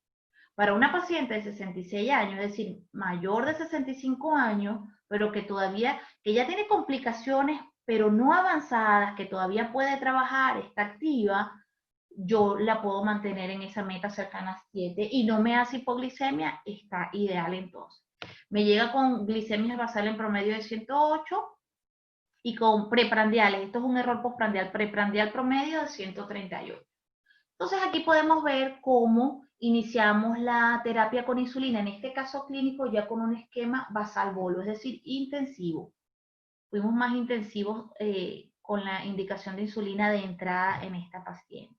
Para una paciente de 66 años, es decir, mayor de 65 años, pero que ya tiene complicaciones, pero no avanzadas, que todavía puede trabajar, está activa, yo la puedo mantener en esa meta cercana a 7 y no me hace hipoglicemia, está ideal entonces. Me llega con glicemia basal en promedio de 108 y con preprandiales, esto es un error postprandial, preprandial promedio de 138. Entonces aquí podemos ver cómo iniciamos la terapia con insulina, en este caso clínico ya con un esquema basal bolo, es decir, intensivo. Fuimos más intensivos con la indicación de insulina de entrada en esta paciente.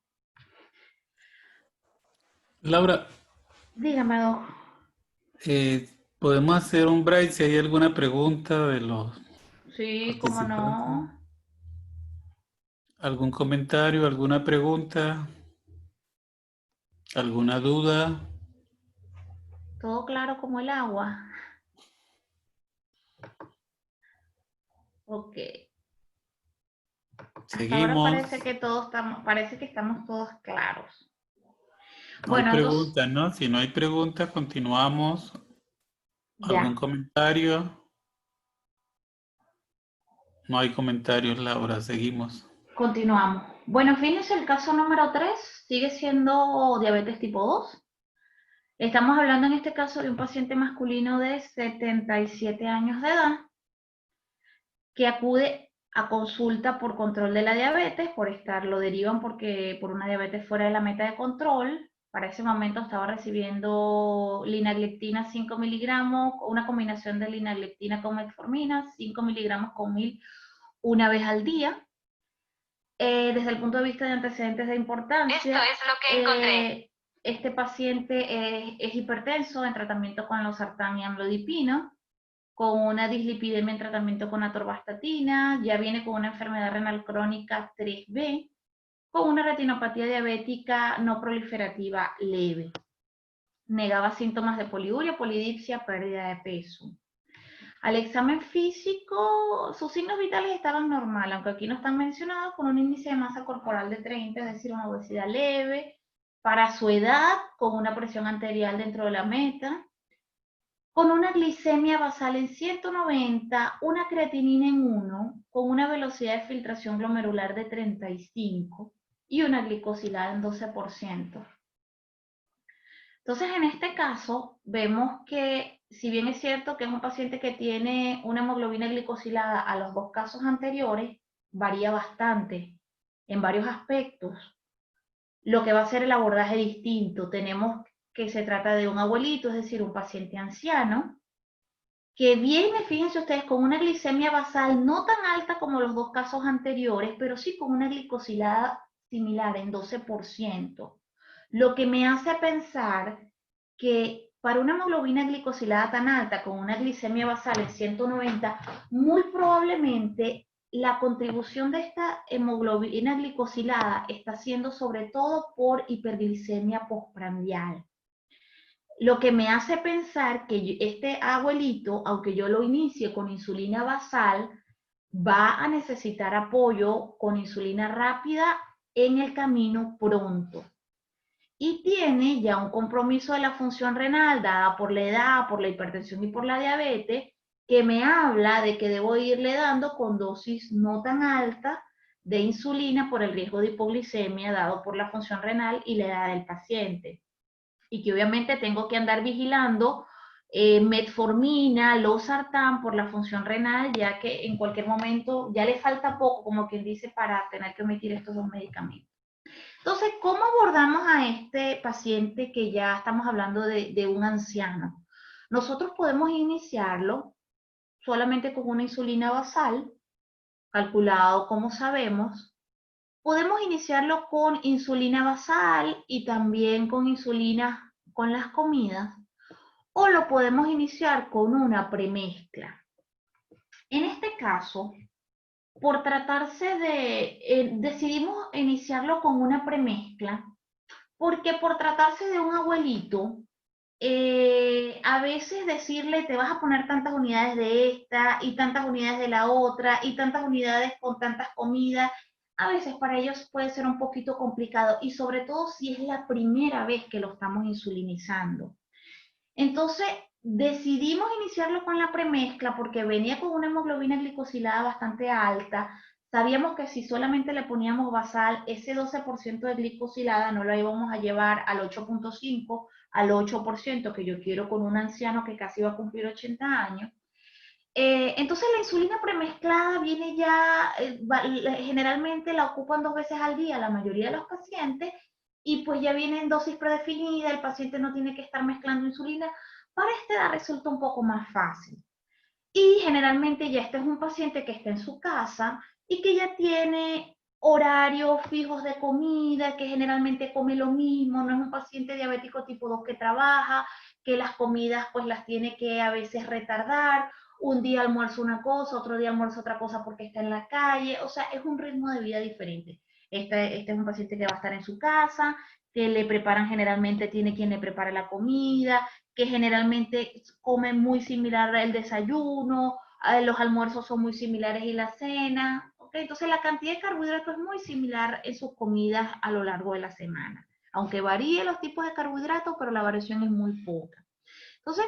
Laura, Dígame, doc. ¿podemos hacer un break si hay alguna pregunta de los Sí, cómo participantes? no. ¿Algún comentario, alguna pregunta, alguna duda? Todo claro como el agua. Ok. Hasta ahora Seguimos. parece que estamos todos claros. No hay Bueno, entonces, preguntas, ¿no? Si no hay preguntas, continuamos. ¿Algún ya. comentario? No hay comentarios, Laura. Seguimos. Continuamos. Bueno, fíjense, el caso número 3 sigue siendo diabetes tipo 2. Estamos hablando en este caso de un paciente masculino de 77 años de edad que acude a consulta por control de la diabetes, lo derivan por una diabetes fuera de la meta de control. Para ese momento estaba recibiendo linagliptina 5 miligramos, una combinación de linagliptina con metformina, 5 miligramos con 1000 una vez al día. Desde el punto de vista de antecedentes de importancia, esto es lo que encontré. Este paciente es hipertenso en tratamiento con losartán y amlodipino, con una dislipidemia en tratamiento con atorvastatina, ya viene con una enfermedad renal crónica 3B, con una retinopatía diabética no proliferativa leve. Negaba síntomas de poliuria, polidipsia, pérdida de peso. Al examen físico, sus signos vitales estaban normales, aunque aquí no están mencionados, con un índice de masa corporal de 30, es decir, una obesidad leve, para su edad, con una presión arterial dentro de la meta, con una glicemia basal en 190, una creatinina en 1, con una velocidad de filtración glomerular de 35 y una glicosilada en 12%. Entonces, en este caso, vemos que, si bien es cierto que es un paciente que tiene una hemoglobina glicosilada a los 2 casos anteriores, varía bastante en varios aspectos. Lo que va a ser el abordaje distinto. Tenemos que se trata de un abuelito, es decir, un paciente anciano, que viene, fíjense ustedes, con una glicemia basal no tan alta como los dos casos anteriores, pero sí con una glicosilada similar en 12%, lo que me hace pensar que para una hemoglobina glicosilada tan alta, con una glicemia basal en 190, muy probablemente la contribución de esta hemoglobina glicosilada está siendo sobre todo por hiperglicemia postprandial. Lo que me hace pensar que este abuelito, aunque yo lo inicie con insulina basal, va a necesitar apoyo con insulina rápida en el camino pronto. Y tiene ya un compromiso de la función renal dada por la edad, por la hipertensión y por la diabetes, que me habla de que debo irle dando con dosis no tan altas de insulina por el riesgo de hipoglicemia dado por la función renal y la edad del paciente. Y que obviamente tengo que andar vigilando metformina, losartán por la función renal, ya que en cualquier momento ya le falta poco, como quien dice, para tener que omitir estos dos medicamentos. Entonces, ¿cómo abordamos a este paciente que ya estamos hablando de un anciano? Nosotros podemos iniciarlo solamente con una insulina basal, calculado como sabemos. Podemos iniciarlo con insulina basal y también con insulina con las comidas, o lo podemos iniciar con una premezcla. En este caso, por tratarse decidimos iniciarlo con una premezcla, porque por tratarse de un abuelito, a veces decirle te vas a poner tantas unidades de esta y tantas unidades de la otra y tantas unidades con tantas comidas, a veces para ellos puede ser un poquito complicado y sobre todo si es la primera vez que lo estamos insulinizando. Entonces decidimos iniciarlo con la premezcla porque venía con una hemoglobina glicosilada bastante alta. Sabíamos que si solamente le poníamos basal, ese 12% de glicosilada no lo íbamos a llevar al 8.5, al 8% que yo quiero con un anciano que casi va a cumplir 80 años. Entonces la insulina premezclada viene ya, generalmente la ocupan 2 veces al día la mayoría de los pacientes y pues ya viene en dosis predefinida, el paciente no tiene que estar mezclando insulina. Para esta edad resulta un poco más fácil. Y generalmente ya este es un paciente que está en su casa y que ya tiene horarios fijos de comida, que generalmente come lo mismo, no es un paciente diabético tipo 2 que trabaja, que las comidas pues las tiene que a veces retardar, un día almuerza una cosa, otro día almuerza otra cosa porque está en la calle, o sea, es un ritmo de vida diferente. Este es un paciente que va a estar en su casa, que le preparan generalmente, tiene quien le prepara la comida, que generalmente comen muy similar el desayuno, los almuerzos son muy similares y la cena, ¿okay? Entonces la cantidad de carbohidratos es muy similar en sus comidas a lo largo de la semana, aunque varíe los tipos de carbohidratos, pero la variación es muy poca. Entonces,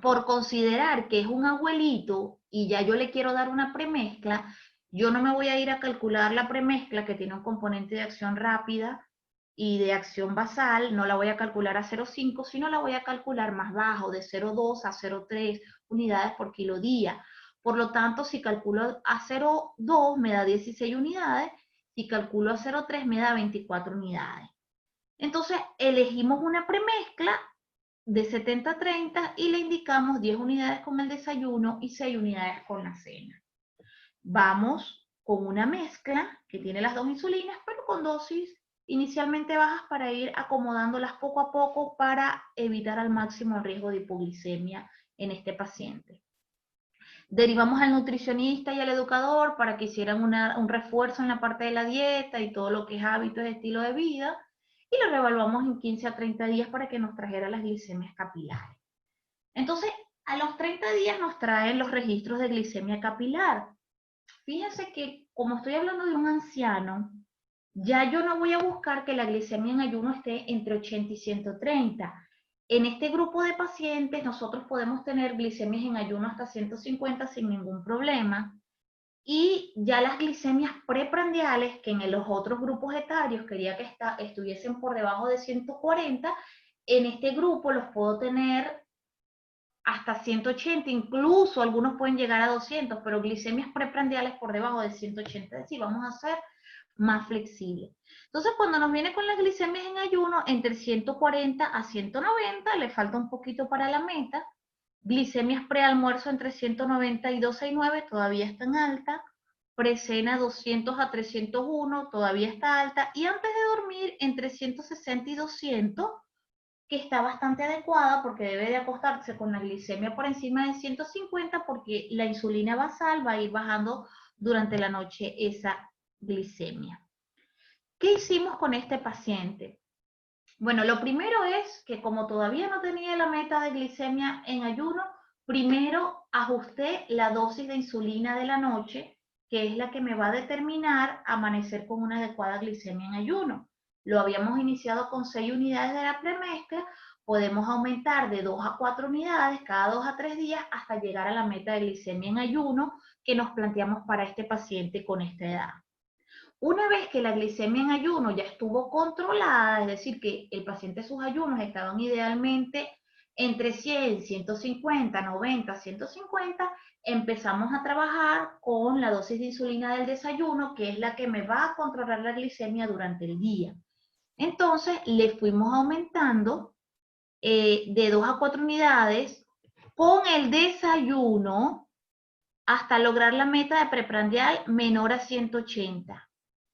por considerar que es un abuelito y ya yo le quiero dar una premezcla, yo no me voy a ir a calcular la premezcla que tiene un componente de acción rápida y de acción basal, no la voy a calcular a 0,5, sino la voy a calcular más bajo, de 0,2 a 0,3 unidades por kilo día. Por lo tanto, si calculo a 0,2 me da 16 unidades, si calculo a 0,3 me da 24 unidades. Entonces, elegimos una premezcla de 70-30 y le indicamos 10 unidades con el desayuno y 6 unidades con la cena. Vamos con una mezcla que tiene las dos insulinas, pero con dosis inicialmente bajas para ir acomodándolas poco a poco para evitar al máximo el riesgo de hipoglicemia en este paciente. Derivamos al nutricionista y al educador para que hicieran un refuerzo en la parte de la dieta y todo lo que es hábitos y estilo de vida, y lo revaluamos en 15 a 30 días para que nos trajera las glicemias capilares. Entonces, a los 30 días nos traen los registros de glicemia capilar. Fíjense que como estoy hablando de un anciano, ya yo no voy a buscar que la glicemia en ayuno esté entre 80 y 130. En este grupo de pacientes nosotros podemos tener glicemias en ayuno hasta 150 sin ningún problema. Y ya las glicemias preprandiales, que en los otros grupos etarios quería que estuviesen por debajo de 140, en este grupo los puedo tener hasta 180, incluso algunos pueden llegar a 200, pero glicemias preprandiales por debajo de 180, es decir, vamos a ser más flexibles. Entonces, cuando nos viene con las glicemias en ayuno, entre 140 a 190, le falta un poquito para la meta, Glicemias prealmuerzo entre 190 y 269, todavía están altas. Precena 200 a 301, todavía está alta. Y antes de dormir, entre 160 y 200, que está bastante adecuada porque debe de acostarse con la glicemia por encima de 150 porque la insulina basal va a ir bajando durante la noche esa glicemia. ¿Qué hicimos con este paciente? Bueno, lo primero es que como todavía no tenía la meta de glicemia en ayuno, primero ajusté la dosis de insulina de la noche, que es la que me va a determinar amanecer con una adecuada glicemia en ayuno. Lo habíamos iniciado con 6 unidades de la premezcla, podemos aumentar de 2 a 4 unidades cada 2 a 3 días hasta llegar a la meta de glicemia en ayuno que nos planteamos para este paciente con esta edad. Una vez que la glicemia en ayuno ya estuvo controlada, es decir, que el paciente sus ayunos estaban idealmente entre 100, 150, 90, 150, empezamos a trabajar con la dosis de insulina del desayuno, que es la que me va a controlar la glicemia durante el día. Entonces, le fuimos aumentando de 2 a 4 unidades con el desayuno hasta lograr la meta de preprandial menor a 180.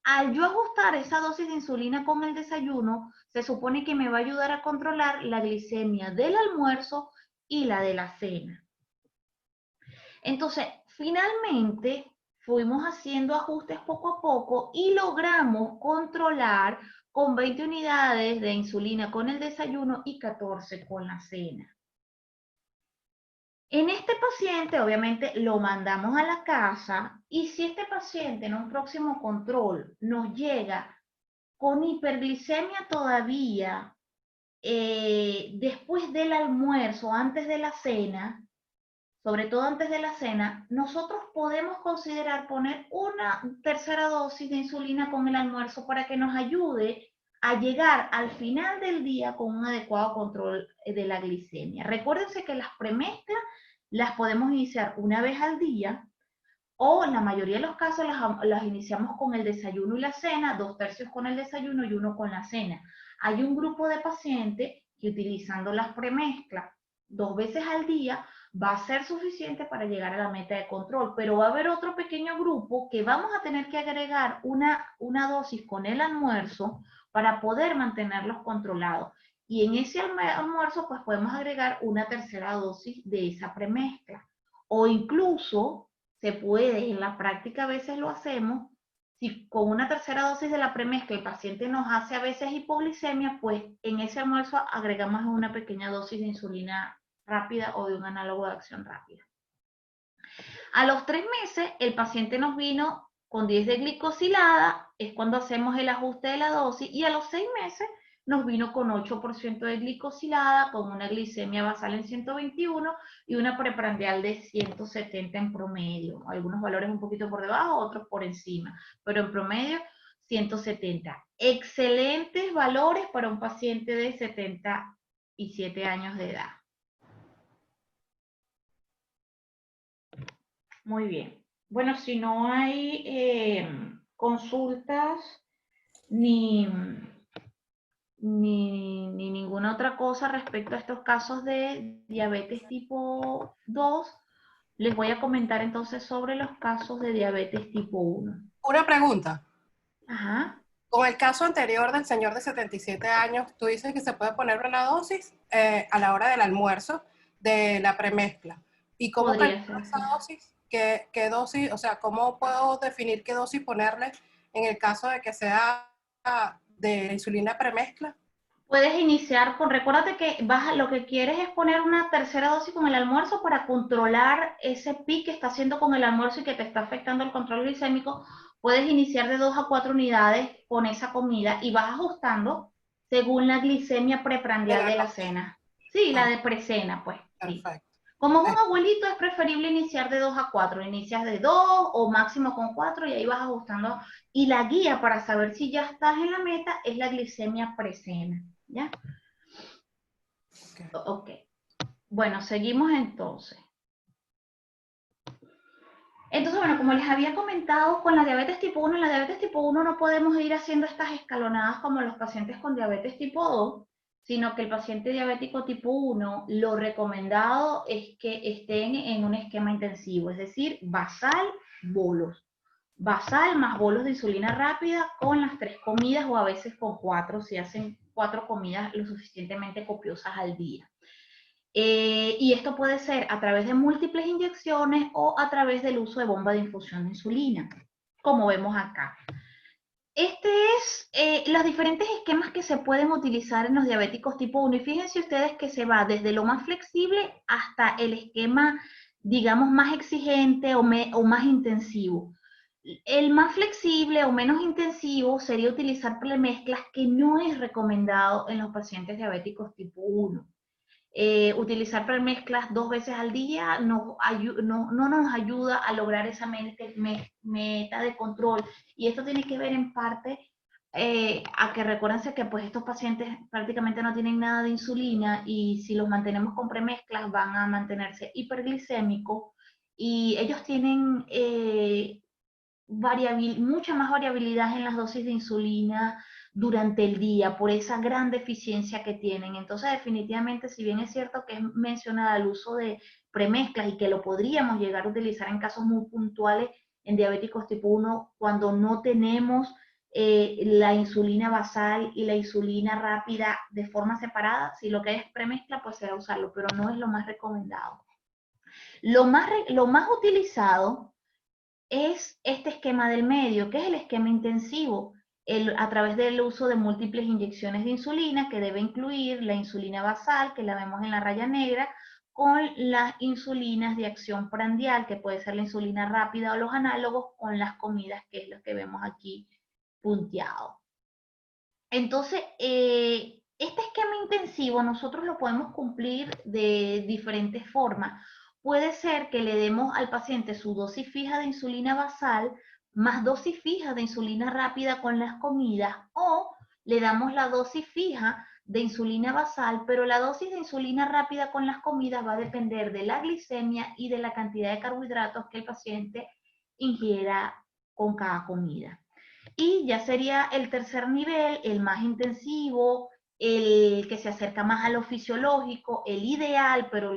Al yo ajustar esa dosis de insulina con el desayuno, se supone que me va a ayudar a controlar la glicemia del almuerzo y la de la cena. Entonces, finalmente, fuimos haciendo ajustes poco a poco y logramos controlar con 20 unidades de insulina con el desayuno y 14 con la cena. En este paciente, obviamente, lo mandamos a la casa y si este paciente en un próximo control nos llega con hiperglicemia todavía después del almuerzo, antes de la cena, sobre todo antes de la cena, nosotros podemos considerar poner una tercera dosis de insulina con el almuerzo para que nos ayude a llegar al final del día con un adecuado control de la glicemia. Recuérdense que las premezclas las podemos iniciar una vez al día o en la mayoría de los casos las iniciamos con el desayuno y la cena, 2/3 con el desayuno y 1 con la cena. Hay un grupo de pacientes que utilizando las premezclas 2 veces al día va a ser suficiente para llegar a la meta de control, pero va a haber otro pequeño grupo que vamos a tener que agregar una dosis con el almuerzo para poder mantenerlos controlados. Y en ese almuerzo pues podemos agregar una tercera dosis de esa premezcla. O incluso se puede, en la práctica a veces lo hacemos, si con una tercera dosis de la premezcla el paciente nos hace a veces hipoglicemia, pues en ese almuerzo agregamos una pequeña dosis de insulina rápida o de un análogo de acción rápida. A los 3 meses el paciente nos vino con 10 de glicosilada, es cuando hacemos el ajuste de la dosis, y a los 6 meses nos vino con 8% de glicosilada, con una glicemia basal en 121 y una preprandial de 170 en promedio. Algunos valores un poquito por debajo, otros por encima, pero en promedio 170. Excelentes valores para un paciente de 77 años de edad. Muy bien. Bueno, si no hay consultas ni ninguna otra cosa respecto a estos casos de diabetes tipo 2, les voy a comentar entonces sobre los casos de diabetes tipo 1. Una pregunta. Ajá. Con el caso anterior del señor de 77 años, tú dices que se puede poner una dosis a la hora del almuerzo de la premezcla. ¿Y cómo calculo esa dosis? ¿Qué dosis? O sea, ¿cómo puedo definir qué dosis ponerle en el caso de que sea de insulina premezcla? Puedes iniciar con, recuérdate que lo que quieres es poner una tercera dosis con el almuerzo para controlar ese pic que está haciendo con el almuerzo y que te está afectando el control glicémico. Puedes iniciar de 2 a 4 unidades con esa comida y vas ajustando según la glicemia preprandial de la cena. Sí, la de precena, pues. Sí. Perfecto. Como es un abuelito, es preferible iniciar de 2 a 4. Inicias de 2 o máximo con 4 y ahí vas ajustando. Y la guía para saber si ya estás en la meta es la glicemia precena. ¿Ya? Ok. Bueno, seguimos entonces. Entonces, bueno, como les había comentado, con la diabetes tipo 1, en la diabetes tipo 1 no podemos ir haciendo estas escalonadas como los pacientes con diabetes tipo 2, sino que el paciente diabético tipo 1, lo recomendado es que estén en un esquema intensivo, es decir, basal, bolos. Basal más bolos de insulina rápida con las 3 comidas o a veces con 4, si hacen 4 comidas lo suficientemente copiosas al día. Y esto puede ser a través de múltiples inyecciones o a través del uso de bomba de infusión de insulina, como vemos acá. Este es los diferentes esquemas que se pueden utilizar en los diabéticos tipo 1. Y fíjense ustedes que se va desde lo más flexible hasta el esquema, digamos, más exigente o más intensivo. El más flexible o menos intensivo sería utilizar premezclas, que no es recomendado en los pacientes diabéticos tipo 1. Utilizar premezclas 2 veces al día no nos ayuda a lograr esa meta de control. Y esto tiene que ver en parte a que recuérdense que pues estos pacientes prácticamente no tienen nada de insulina, y si los mantenemos con premezclas van a mantenerse hiperglicémicos, y ellos tienen mucha más variabilidad en las dosis de insulina durante el día por esa gran deficiencia que tienen. Entonces, definitivamente, si bien es cierto que es mencionada el uso de premezclas y que lo podríamos llegar a utilizar en casos muy puntuales en diabéticos tipo 1, cuando no tenemos la insulina basal y la insulina rápida de forma separada, si lo que es premezcla, pues será usarlo, pero no es lo más recomendado. Lo más utilizado es este esquema del medio, que es el esquema intensivo, a través del uso de múltiples inyecciones de insulina, que debe incluir la insulina basal, que la vemos en la raya negra, con las insulinas de acción prandial, que puede ser la insulina rápida o los análogos, con las comidas, que es lo que vemos aquí punteado. Entonces, este esquema intensivo nosotros lo podemos cumplir de diferentes formas. Puede ser que le demos al paciente su dosis fija de insulina basal más dosis fija de insulina rápida con las comidas, o le damos la dosis fija de insulina basal, pero la dosis de insulina rápida con las comidas va a depender de la glicemia y de la cantidad de carbohidratos que el paciente ingiera con cada comida. Y ya sería el tercer nivel, el más intensivo, el que se acerca más a lo fisiológico, el ideal, pero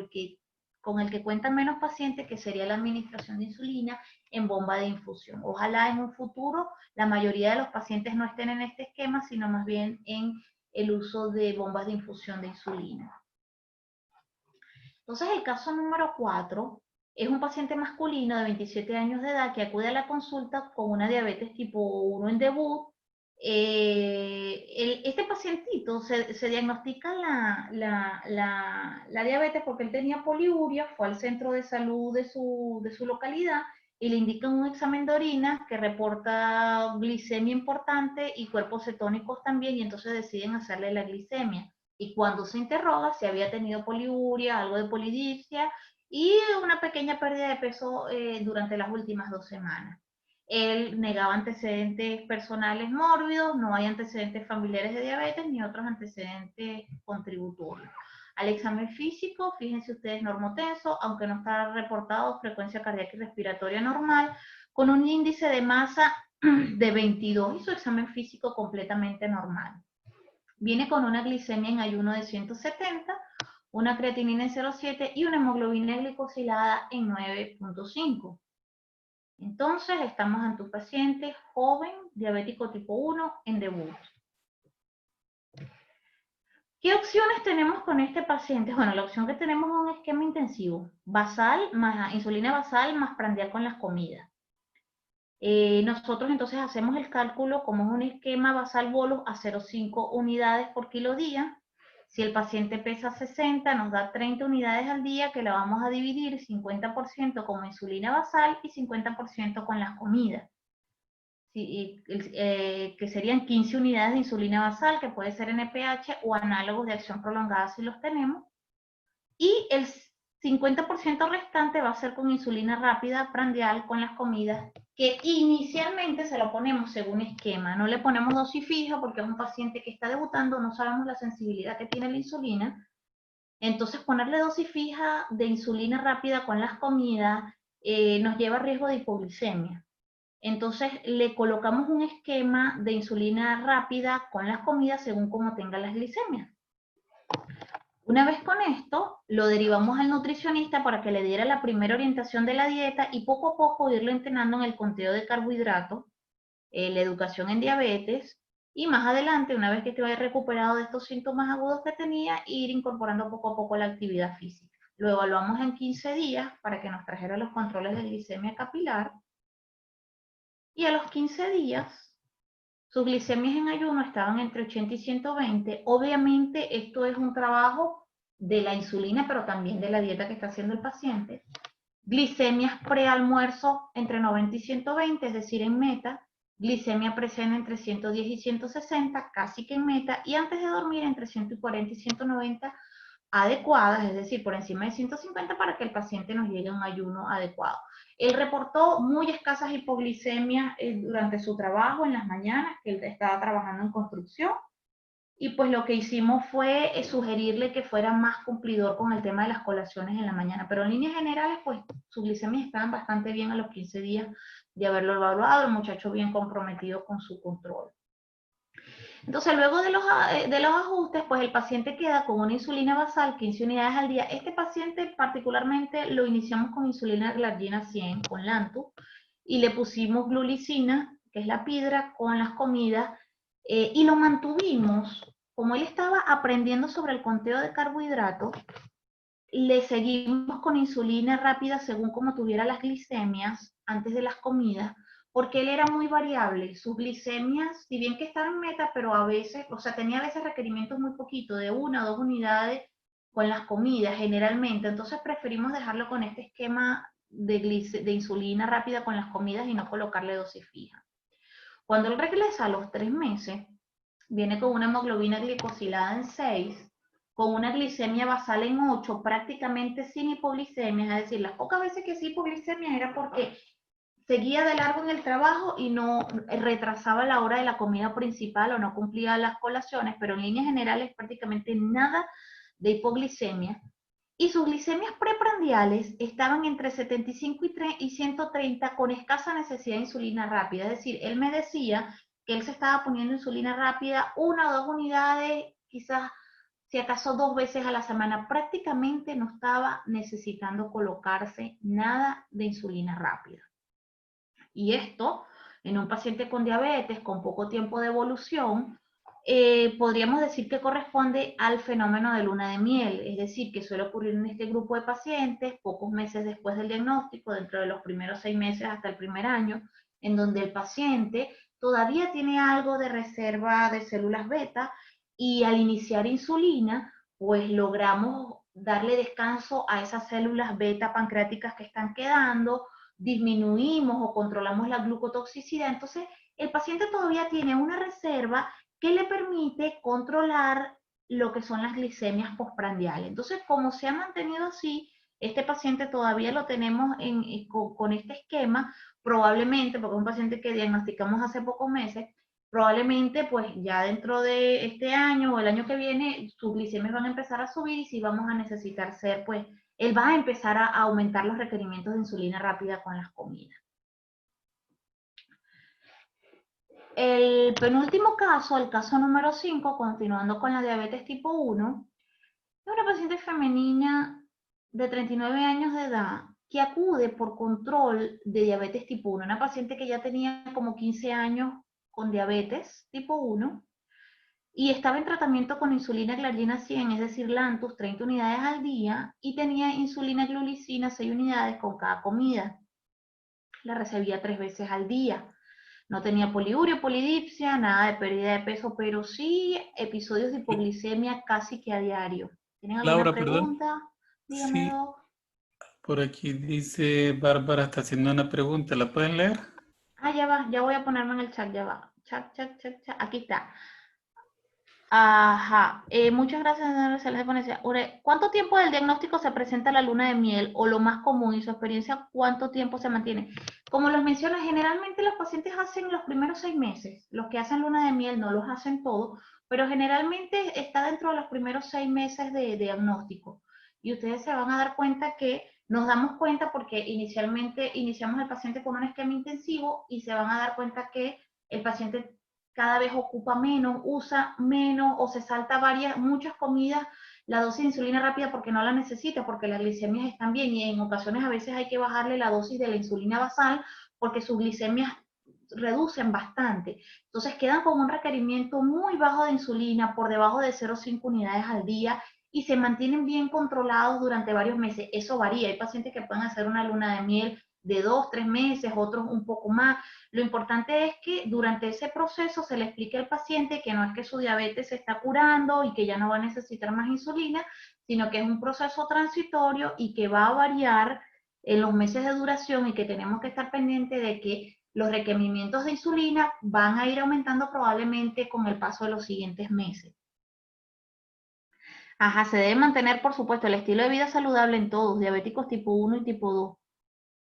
con el que cuentan menos pacientes, que sería la administración de insulina en bomba de infusión. Ojalá en un futuro la mayoría de los pacientes no estén en este esquema, sino más bien en el uso de bombas de infusión de insulina. Entonces, el caso número 4 es un paciente masculino de 27 años de edad que acude a la consulta con una diabetes tipo 1 en debut. Este pacientito se diagnostica la diabetes porque él tenía poliuria, fue al centro de salud de su localidad y le indican un examen de orina que reporta glicemia importante y cuerpos cetónicos también, y entonces deciden hacerle la glicemia. Y cuando se interroga si había tenido poliuria, algo de polidipsia y una pequeña pérdida de peso durante las últimas 2 semanas. Él negaba antecedentes personales mórbidos, no hay antecedentes familiares de diabetes ni otros antecedentes contributorios. Al examen físico, fíjense ustedes, normotenso, aunque no está reportado frecuencia cardíaca y respiratoria normal, con un índice de masa de 22 y su examen físico completamente normal. Viene con una glicemia en ayuno de 170, una creatinina en 0,7 y una hemoglobina glicosilada en 9,5. Entonces, estamos ante un paciente joven, diabético tipo 1, en debut. ¿Qué opciones tenemos con este paciente? Bueno, la opción que tenemos es un esquema intensivo, basal más insulina basal más prandial con las comidas. Nosotros entonces hacemos el cálculo como es un esquema basal bolos a 0,5 unidades por kilo día. Si el paciente pesa 60, nos da 30 unidades al día, que la vamos a dividir 50% como insulina basal y 50% con las comidas. Que serían 15 unidades de insulina basal, que puede ser NPH o análogos de acción prolongada si los tenemos. Y el 50% restante va a ser con insulina rápida prandial con las comidas, que inicialmente se lo ponemos según esquema. No le ponemos dosis fija porque es un paciente que está debutando, no sabemos la sensibilidad que tiene la insulina. Entonces, ponerle dosis fija de insulina rápida con las comidas nos lleva a riesgo de hipoglicemia. Entonces, le colocamos un esquema de insulina rápida con las comidas según como tenga las glicemias. Una vez con esto, lo derivamos al nutricionista para que le diera la primera orientación de la dieta y poco a poco irlo entrenando en el conteo de carbohidratos, la educación en diabetes, y más adelante, una vez que te vaya recuperado de estos síntomas agudos que tenía, ir incorporando poco a poco la actividad física. Lo evaluamos en 15 días para que nos trajera los controles de glicemia capilar, y a los 15 días sus glicemias en ayuno estaban entre 80 y 120. Obviamente esto es un trabajo de la insulina, pero también de la dieta que está haciendo el paciente. Glicemias prealmuerzo entre 90 y 120, es decir, en meta. Glicemia precena entre 110 y 160, casi que en meta. Y antes de dormir entre 140 y 190, adecuadas, es decir, por encima de 150 para que el paciente nos llegue a un ayuno adecuado. Él reportó muy escasas hipoglicemias durante su trabajo en las mañanas, que él estaba trabajando en construcción, y pues lo que hicimos fue sugerirle que fuera más cumplidor con el tema de las colaciones en la mañana, pero en líneas generales, pues sus glicemias estaban bastante bien a los 15 días de haberlo evaluado, el muchacho bien comprometido con su control. Entonces, luego de los ajustes, pues el paciente queda con una insulina basal, 15 unidades al día. Este paciente particularmente lo iniciamos con insulina glargina 100, con Lantus, y le pusimos glulicina, que es la pidra, con las comidas, y lo mantuvimos. Como él estaba aprendiendo sobre el conteo de carbohidratos, le seguimos con insulina rápida según como tuviera las glicemias antes de las comidas, porque él era muy variable. Sus glicemias, si bien que estaba en meta, pero a veces, o sea, tenía a veces requerimientos muy poquito, de 1 o 2 unidades con las comidas generalmente. Entonces preferimos dejarlo con este esquema de insulina rápida con las comidas y no colocarle dosis fija. Cuando él regresa a los 3 meses, viene con una hemoglobina glicosilada en 6, con una glicemia basal en 8, prácticamente sin hipoglicemia, es decir, las pocas veces que sí hipoglicemia era porque seguía de largo en el trabajo y no retrasaba la hora de la comida principal o no cumplía las colaciones, pero en líneas generales prácticamente nada de hipoglicemia. Y sus glicemias preprandiales estaban entre 75 y 130 con escasa necesidad de insulina rápida. Es decir, él me decía que él se estaba poniendo insulina rápida 1 o 2 unidades, quizás si acaso 2 veces a la semana. Prácticamente no estaba necesitando colocarse nada de insulina rápida. Y esto, en un paciente con diabetes, con poco tiempo de evolución, podríamos decir que corresponde al fenómeno de luna de miel, es decir, que suele ocurrir en este grupo de pacientes pocos meses después del diagnóstico, dentro de los primeros 6 meses hasta el primer año, en donde el paciente todavía tiene algo de reserva de células beta y al iniciar insulina, pues logramos darle descanso a esas células beta pancreáticas que están quedando, disminuimos o controlamos la glucotoxicidad. Entonces, el paciente todavía tiene una reserva que le permite controlar lo que son las glicemias postprandiales. Entonces, como se ha mantenido así, este paciente todavía lo tenemos con este esquema, probablemente, porque es un paciente que diagnosticamos hace pocos meses, probablemente pues ya dentro de este año o el año que viene, sus glicemias van a empezar a subir y sí vamos a necesitar ser, pues, él va a empezar a aumentar los requerimientos de insulina rápida con las comidas. El penúltimo caso, el caso número 5, continuando con la diabetes tipo 1, es una paciente femenina de 39 años de edad que acude por control de diabetes tipo 1, una paciente que ya tenía como 15 años con diabetes tipo 1 y estaba en tratamiento con insulina glargina 100, es decir, Lantus, 30 unidades al día, y tenía insulina glulicina 6 unidades con cada comida. La recibía 3 veces al día. No tenía poliuria, polidipsia, nada de pérdida de peso, pero sí episodios de hipoglicemia casi que a diario. ¿Tienen alguna Laura, perdón. pregunta? Dígame, Sí, Doc. por aquí dice Bárbara, está haciendo una pregunta. ¿La pueden leer? Ah, ya va, ya voy a ponerme en el chat, ya va. Chat. Aquí está. Ajá, muchas gracias, señora Ponencia. ¿Cuánto tiempo del diagnóstico se presenta la luna de miel o lo más común y su experiencia, cuánto tiempo se mantiene? Como los menciona, generalmente los pacientes hacen los primeros 6 meses. Los que hacen luna de miel no los hacen todos, pero generalmente está dentro de los primeros 6 meses de diagnóstico. Y ustedes se van a dar cuenta que nos damos cuenta porque inicialmente iniciamos el paciente con un esquema intensivo y se van a dar cuenta que el paciente cada vez ocupa menos, usa menos o se salta muchas comidas la dosis de insulina rápida porque no la necesita, porque las glicemias están bien, y en ocasiones a veces hay que bajarle la dosis de la insulina basal porque sus glicemias reducen bastante. Entonces quedan con un requerimiento muy bajo de insulina, por debajo de 0,5 unidades al día, y se mantienen bien controlados durante varios meses. Eso varía. Hay pacientes que pueden hacer una luna de miel de 2, 3 meses, otros un poco más. Lo importante es que durante ese proceso se le explique al paciente que no es que su diabetes se está curando y que ya no va a necesitar más insulina, sino que es un proceso transitorio y que va a variar en los meses de duración, y que tenemos que estar pendientes de que los requerimientos de insulina van a ir aumentando probablemente con el paso de los siguientes meses. Ajá, se debe mantener, por supuesto, el estilo de vida saludable en todos, diabéticos tipo 1 y tipo 2.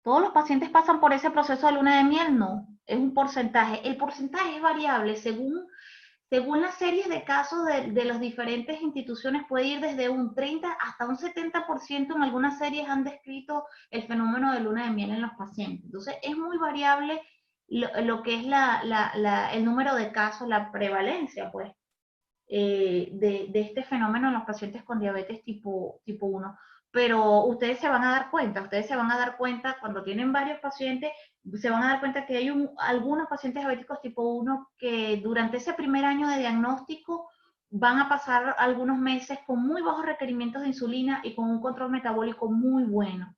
¿Todos los pacientes pasan por ese proceso de luna de miel? No, es un porcentaje. El porcentaje es variable según las series de casos de las diferentes instituciones. Puede ir desde un 30 hasta un 70%. En algunas series han descrito el fenómeno de luna de miel en los pacientes. Entonces, es muy variable lo que es el número de casos, la prevalencia, pues, de este fenómeno en los pacientes con diabetes tipo 1. Pero ustedes se van a dar cuenta cuando tienen varios pacientes, se van a dar cuenta que hay algunos pacientes diabéticos tipo 1 que durante ese primer año de diagnóstico van a pasar algunos meses con muy bajos requerimientos de insulina y con un control metabólico muy bueno,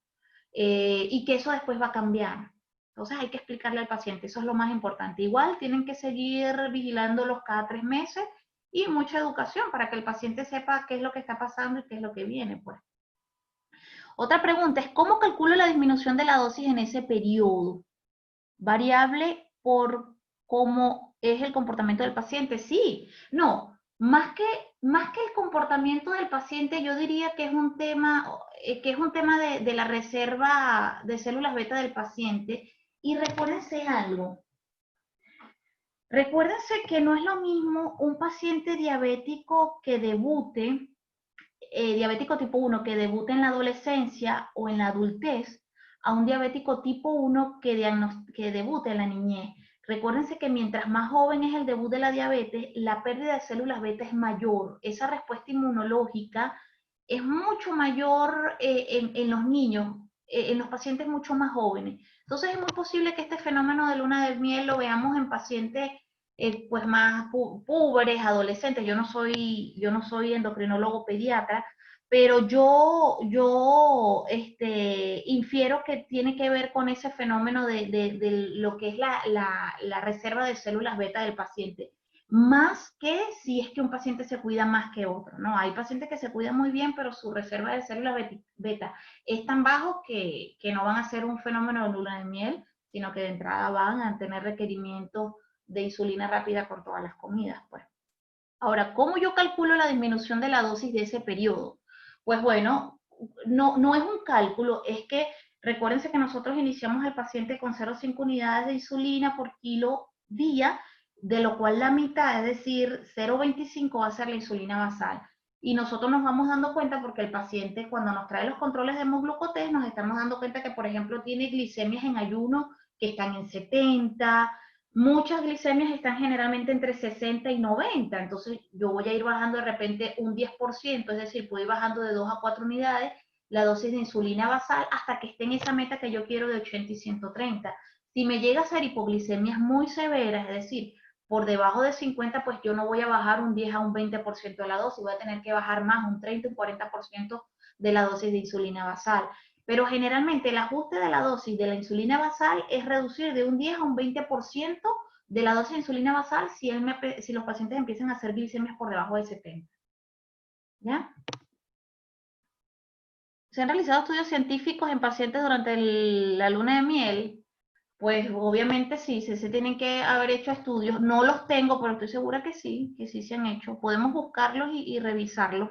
y que eso después va a cambiar. Entonces hay que explicarle al paciente, eso es lo más importante. Igual tienen que seguir vigilándolos cada 3 meses, y mucha educación para que el paciente sepa qué es lo que está pasando y qué es lo que viene, pues. Otra pregunta es, ¿cómo calculo la disminución de la dosis en ese periodo? ¿Variable por cómo es el comportamiento del paciente? Sí, no, más que el comportamiento del paciente, yo diría que es un tema, de la reserva de células beta del paciente. Y recuérdense algo, recuérdense que no es lo mismo un paciente diabético que debute, diabético tipo 1 que debute en la adolescencia o en la adultez, a un diabético tipo 1 que debute en la niñez. Recuérdense que mientras más joven es el debut de la diabetes, la pérdida de células beta es mayor. Esa respuesta inmunológica es mucho mayor en los niños, en los pacientes mucho más jóvenes. Entonces es muy posible que este fenómeno de luna de miel lo veamos en pacientes pues más púberes, adolescentes. Yo no soy endocrinólogo pediatra, pero yo infiero que tiene que ver con ese fenómeno de lo que es la reserva de células beta del paciente, más que si es que un paciente se cuida más que otro, ¿no? Hay pacientes que se cuidan muy bien, pero su reserva de células beta es tan bajo que no van a ser un fenómeno de luna de miel, sino que de entrada van a tener requerimientos de insulina rápida por todas las comidas, pues. Ahora, ¿cómo yo calculo la disminución de la dosis de ese periodo? Pues bueno, no es un cálculo, es que recuérdense que nosotros iniciamos al paciente con 0,5 unidades de insulina por kilo día, de lo cual la mitad, es decir, 0,25 va a ser la insulina basal. Y nosotros nos vamos dando cuenta porque el paciente, cuando nos trae los controles de hemoglucotés, nos estamos dando cuenta que, por ejemplo, tiene glicemias en ayuno que están en 70, muchas glicemias están generalmente entre 60 y 90, entonces yo voy a ir bajando de repente un 10%, es decir, puedo ir bajando de 2 a 4 unidades la dosis de insulina basal hasta que esté en esa meta que yo quiero de 80 y 130. Si me llega a ser hipoglicemias muy severas, es decir, por debajo de 50, pues yo no voy a bajar un 10 a un 20% de la dosis, voy a tener que bajar más, un 30, un 40% de la dosis de insulina basal. Pero generalmente el ajuste de la dosis de la insulina basal es reducir de un 10 a un 20% de la dosis de insulina basal si los pacientes empiezan a hacer glicemias por debajo de 70. ¿Ya? ¿Se han realizado estudios científicos en pacientes durante la luna de miel? Pues obviamente sí, se tienen que haber hecho estudios. No los tengo, pero estoy segura que sí se han hecho. Podemos buscarlos y revisarlos.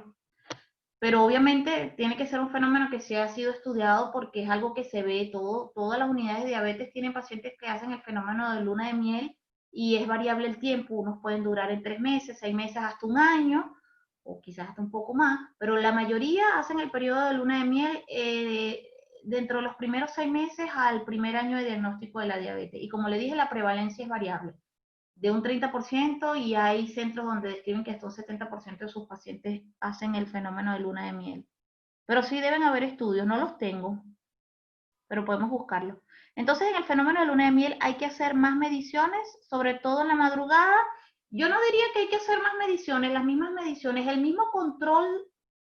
Pero obviamente tiene que ser un fenómeno que sí ha sido estudiado porque es algo que se ve todas las unidades de diabetes tienen pacientes que hacen el fenómeno de luna de miel y es variable el tiempo. Unos pueden durar en 3 meses, 6 meses, hasta un año, o quizás hasta un poco más, pero la mayoría hacen el periodo de luna de miel dentro de los primeros 6 meses al primer año de diagnóstico de la diabetes. Y como le dije, la prevalencia es variable. de un 30% y hay centros donde describen que hasta un 70% de sus pacientes hacen el fenómeno de luna de miel. Pero sí deben haber estudios, no los tengo, pero podemos buscarlos. Entonces, en el fenómeno de luna de miel hay que hacer más mediciones, sobre todo en la madrugada. Yo no diría que hay que hacer más mediciones, las mismas mediciones, el mismo control,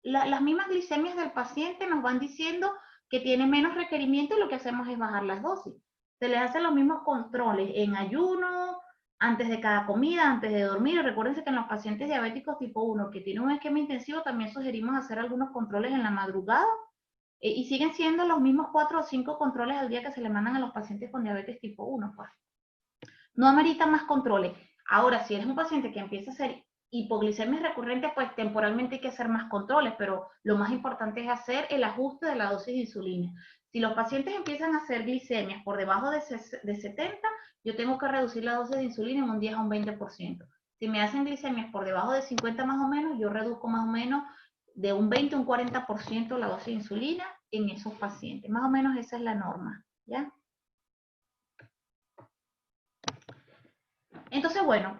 las mismas glicemias del paciente nos van diciendo que tiene menos requerimiento y lo que hacemos es bajar las dosis. Se les hacen los mismos controles en ayuno, antes de cada comida, antes de dormir. Recuérdense que en los pacientes diabéticos tipo 1 que tienen un esquema intensivo también sugerimos hacer algunos controles en la madrugada y siguen siendo los mismos 4 o 5 controles al día que se le mandan a los pacientes con diabetes tipo 1. Pues. No ameritan más controles. Ahora, si eres un paciente que empieza a hacer hipoglicemia recurrente, pues temporalmente hay que hacer más controles, pero lo más importante es hacer el ajuste de la dosis de insulina. Si los pacientes empiezan a hacer glicemias por debajo de 70, yo tengo que reducir la dosis de insulina en un 10 a un 20%. Si me hacen glicemias por debajo de 50 más o menos, yo reduzco más o menos de un 20 a un 40% la dosis de insulina en esos pacientes. Más o menos esa es la norma, ¿ya? Entonces, bueno,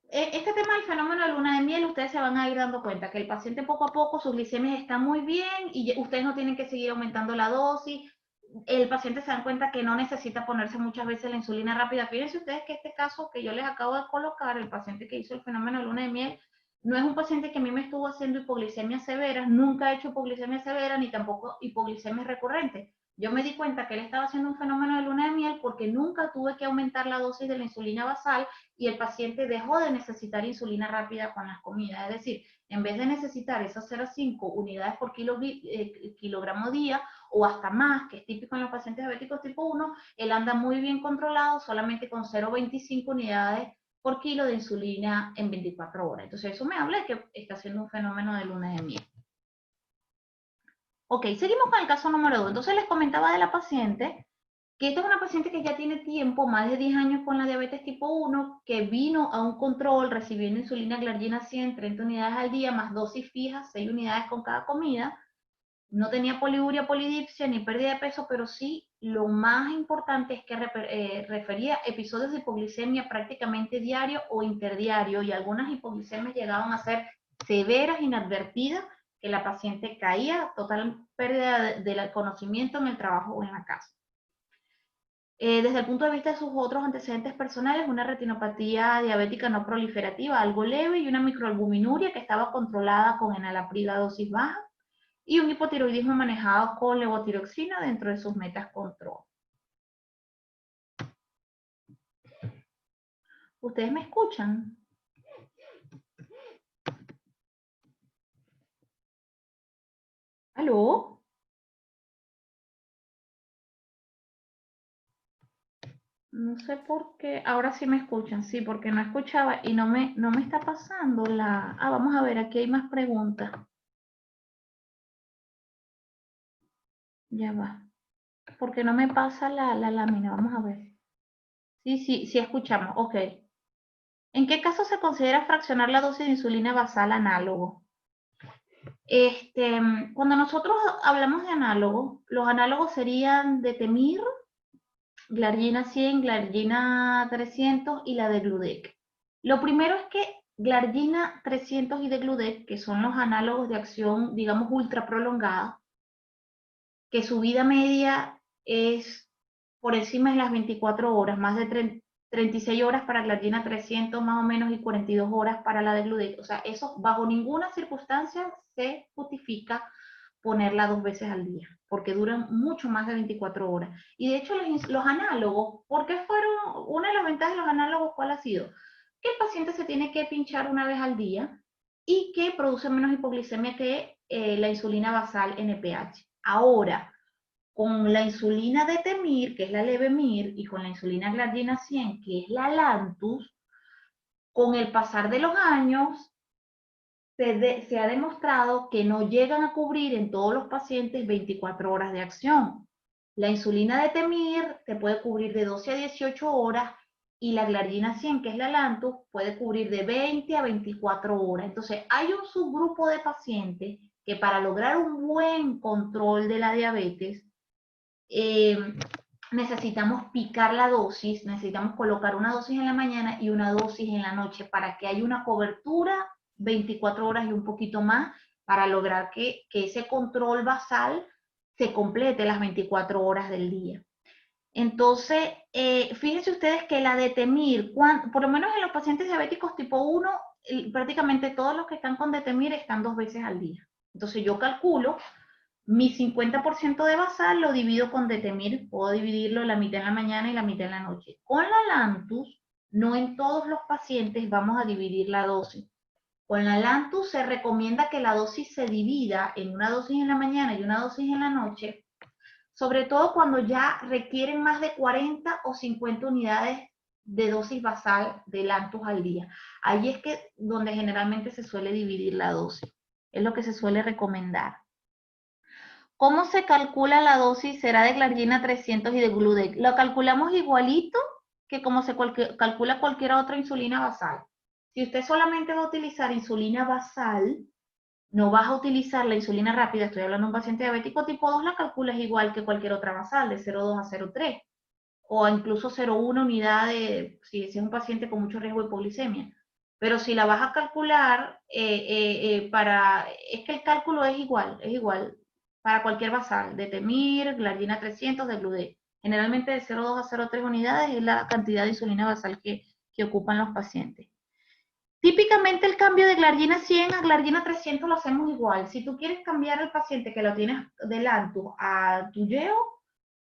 este tema del fenómeno de luna de miel, ustedes se van a ir dando cuenta que el paciente poco a poco, sus glicemias están muy bien y ustedes no tienen que seguir aumentando la dosis. El paciente se dan cuenta que no necesita ponerse muchas veces la insulina rápida. Fíjense ustedes que este caso que yo les acabo de colocar, el paciente que hizo el fenómeno de luna de miel, no es un paciente que a mí me estuvo haciendo hipoglicemias severas, nunca ha hecho hipoglicemia severa ni tampoco hipoglicemia recurrente. Yo me di cuenta que él estaba haciendo un fenómeno de luna de miel porque nunca tuve que aumentar la dosis de la insulina basal y el paciente dejó de necesitar insulina rápida con las comidas. Es decir, en vez de necesitar esas 0,5 unidades por kilogramo día o hasta más, que es típico en los pacientes diabéticos tipo 1, él anda muy bien controlado solamente con 0,25 unidades por kilo de insulina en 24 horas. Entonces eso me habla de que está haciendo un fenómeno de luna de miel. Ok, seguimos con el caso número 2. Entonces les comentaba de la paciente, que esta es una paciente que ya tiene tiempo, más de 10 años con la diabetes tipo 1, que vino a un control recibiendo insulina glargina 100, 30 unidades al día, más dosis fijas, 6 unidades con cada comida. No tenía poliuria, polidipsia, ni pérdida de peso, pero sí lo más importante es que refería episodios de hipoglicemia prácticamente diario o interdiario, y algunas hipoglicemias llegaban a ser severas, inadvertidas, que la paciente caía, total pérdida del conocimiento en el trabajo o en la casa. Desde el punto de vista de sus otros antecedentes personales, una retinopatía diabética no proliferativa, algo leve, y una microalbuminuria que estaba controlada con enalapril a dosis baja, y un hipotiroidismo manejado con levotiroxina dentro de sus metas control. ¿Ustedes me escuchan? ¿Aló? No sé por qué. Ahora sí me escuchan. Sí, porque no escuchaba y no me está pasando la... Ah, vamos a ver, aquí hay más preguntas. Ya va. Porque no me pasa la lámina. Vamos a ver. Sí escuchamos. Ok. ¿En qué caso se considera fraccionar la dosis de insulina basal análogo? Cuando nosotros hablamos de análogos, los análogos serían de Temir, Glargina 100, Glargina 300 y la de Gludec. Lo primero es que Glargina 300 y de Gludec, que son los análogos de acción, digamos, ultra prolongada, que su vida media es por encima de las 24 horas, más de 36 horas para Glargina 300 más o menos y 42 horas para la de Gludec. O sea, eso bajo ninguna circunstancia se justifica ponerla 2 veces al día, porque duran mucho más de 24 horas. Y de hecho los análogos, ¿por qué fueron? Una de las ventajas de los análogos, ¿cuál ha sido? Que el paciente se tiene que pinchar una vez al día y que produce menos hipoglicemia que la insulina basal NPH. Ahora, con la insulina de Temir, que es la Levemir, y con la insulina Glargina 100, que es la Lantus, con el pasar de los años, se ha demostrado que no llegan a cubrir en todos los pacientes 24 horas de acción. La insulina de Temir te puede cubrir de 12 a 18 horas y la Glargina 100, que es la Lantus, puede cubrir de 20 a 24 horas. Entonces, hay un subgrupo de pacientes que para lograr un buen control de la diabetes, necesitamos picar la dosis, necesitamos colocar una dosis en la mañana y una dosis en la noche para que haya una cobertura 24 horas y un poquito más para lograr que ese control basal se complete las 24 horas del día. Entonces, fíjense ustedes que la detemir, por lo menos en los pacientes diabéticos tipo 1, prácticamente todos los que están con detemir están 2 veces al día. Entonces yo calculo mi 50% de basal, lo divido con detemir, puedo dividirlo la mitad en la mañana y la mitad en la noche. Con la Lantus, no en todos los pacientes vamos a dividir la dosis. Con la Lantus se recomienda que la dosis se divida en una dosis en la mañana y una dosis en la noche, sobre todo cuando ya requieren más de 40 o 50 unidades de dosis basal de Lantus al día. Ahí es que donde generalmente se suele dividir la dosis. Es lo que se suele recomendar. ¿Cómo se calcula la dosis? Será de glargina 300 y de Gludex. Lo calculamos igualito que como se calcula cualquier otra insulina basal. Si usted solamente va a utilizar insulina basal, no vas a utilizar la insulina rápida, estoy hablando de un paciente diabético tipo 2, la calculas igual que cualquier otra basal, de 0,2 a 0,3, o incluso 0,1 unidad si es un paciente con mucho riesgo de hipoglicemia. Pero si la vas a calcular, es que el cálculo es igual para cualquier basal, de Temir, glargina 300, de Gludex. Generalmente de 0,2 a 0,3 unidades es la cantidad de insulina basal que ocupan los pacientes. Típicamente el cambio de glargina 100 a glargina 300 lo hacemos igual. Si tú quieres cambiar al paciente que lo tienes de Lantus a Toujeo,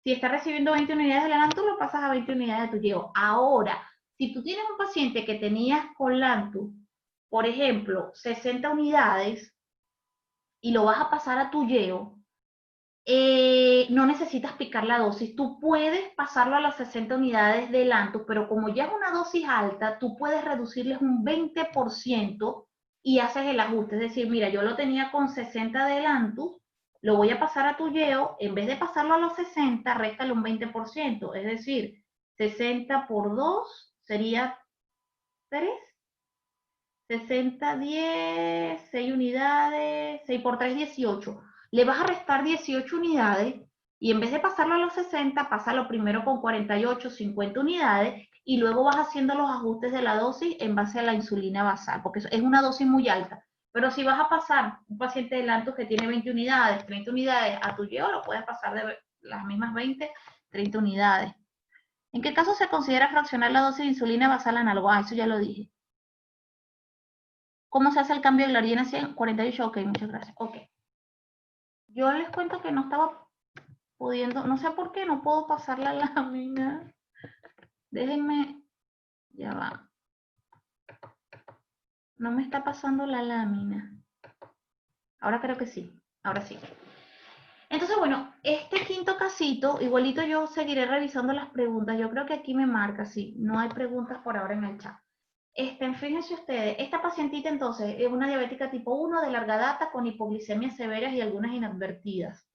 si está recibiendo 20 unidades de Lantus, lo pasas a 20 unidades de Toujeo. Ahora, si tú tienes un paciente que tenías con Lantus, por ejemplo, 60 unidades, y lo vas a pasar a Toujeo, no necesitas picar la dosis. Tú puedes pasarlo a las 60 unidades de Lantus, pero como ya es una dosis alta, tú puedes reducirles un 20% y haces el ajuste. Es decir, mira, yo lo tenía con 60 de Lantus, lo voy a pasar a Toujeo, en vez de pasarlo a los 60, réstale un 20%. Es decir, 60 por 2 sería 3. 60, 10, 6 unidades, 6 por 3, 18. Le vas a restar 18 unidades y en vez de pasarlo a los 60, pásalo primero con 48, 50 unidades y luego vas haciendo los ajustes de la dosis en base a la insulina basal, porque es una dosis muy alta. Pero si vas a pasar un paciente de Lantus que tiene 20 unidades, 30 unidades a Toujeo, lo puedes pasar de las mismas 20, 30 unidades. ¿En qué caso se considera fraccionar la dosis de insulina basal análoga? Eso ya lo dije. ¿Cómo se hace el cambio de glargina 100? 48, ok, muchas gracias. Ok. Yo les cuento que no estaba pudiendo, no sé por qué, no puedo pasar la lámina. Déjenme, ya va. No me está pasando la lámina. Ahora creo que sí, ahora sí. Entonces, bueno, este quinto casito, igualito yo seguiré revisando las preguntas. Yo creo que aquí me marca, sí, no hay preguntas por ahora en el chat. Fíjense ustedes, esta pacientita entonces es una diabética tipo 1 de larga data con hipoglicemias severas y algunas inadvertidas,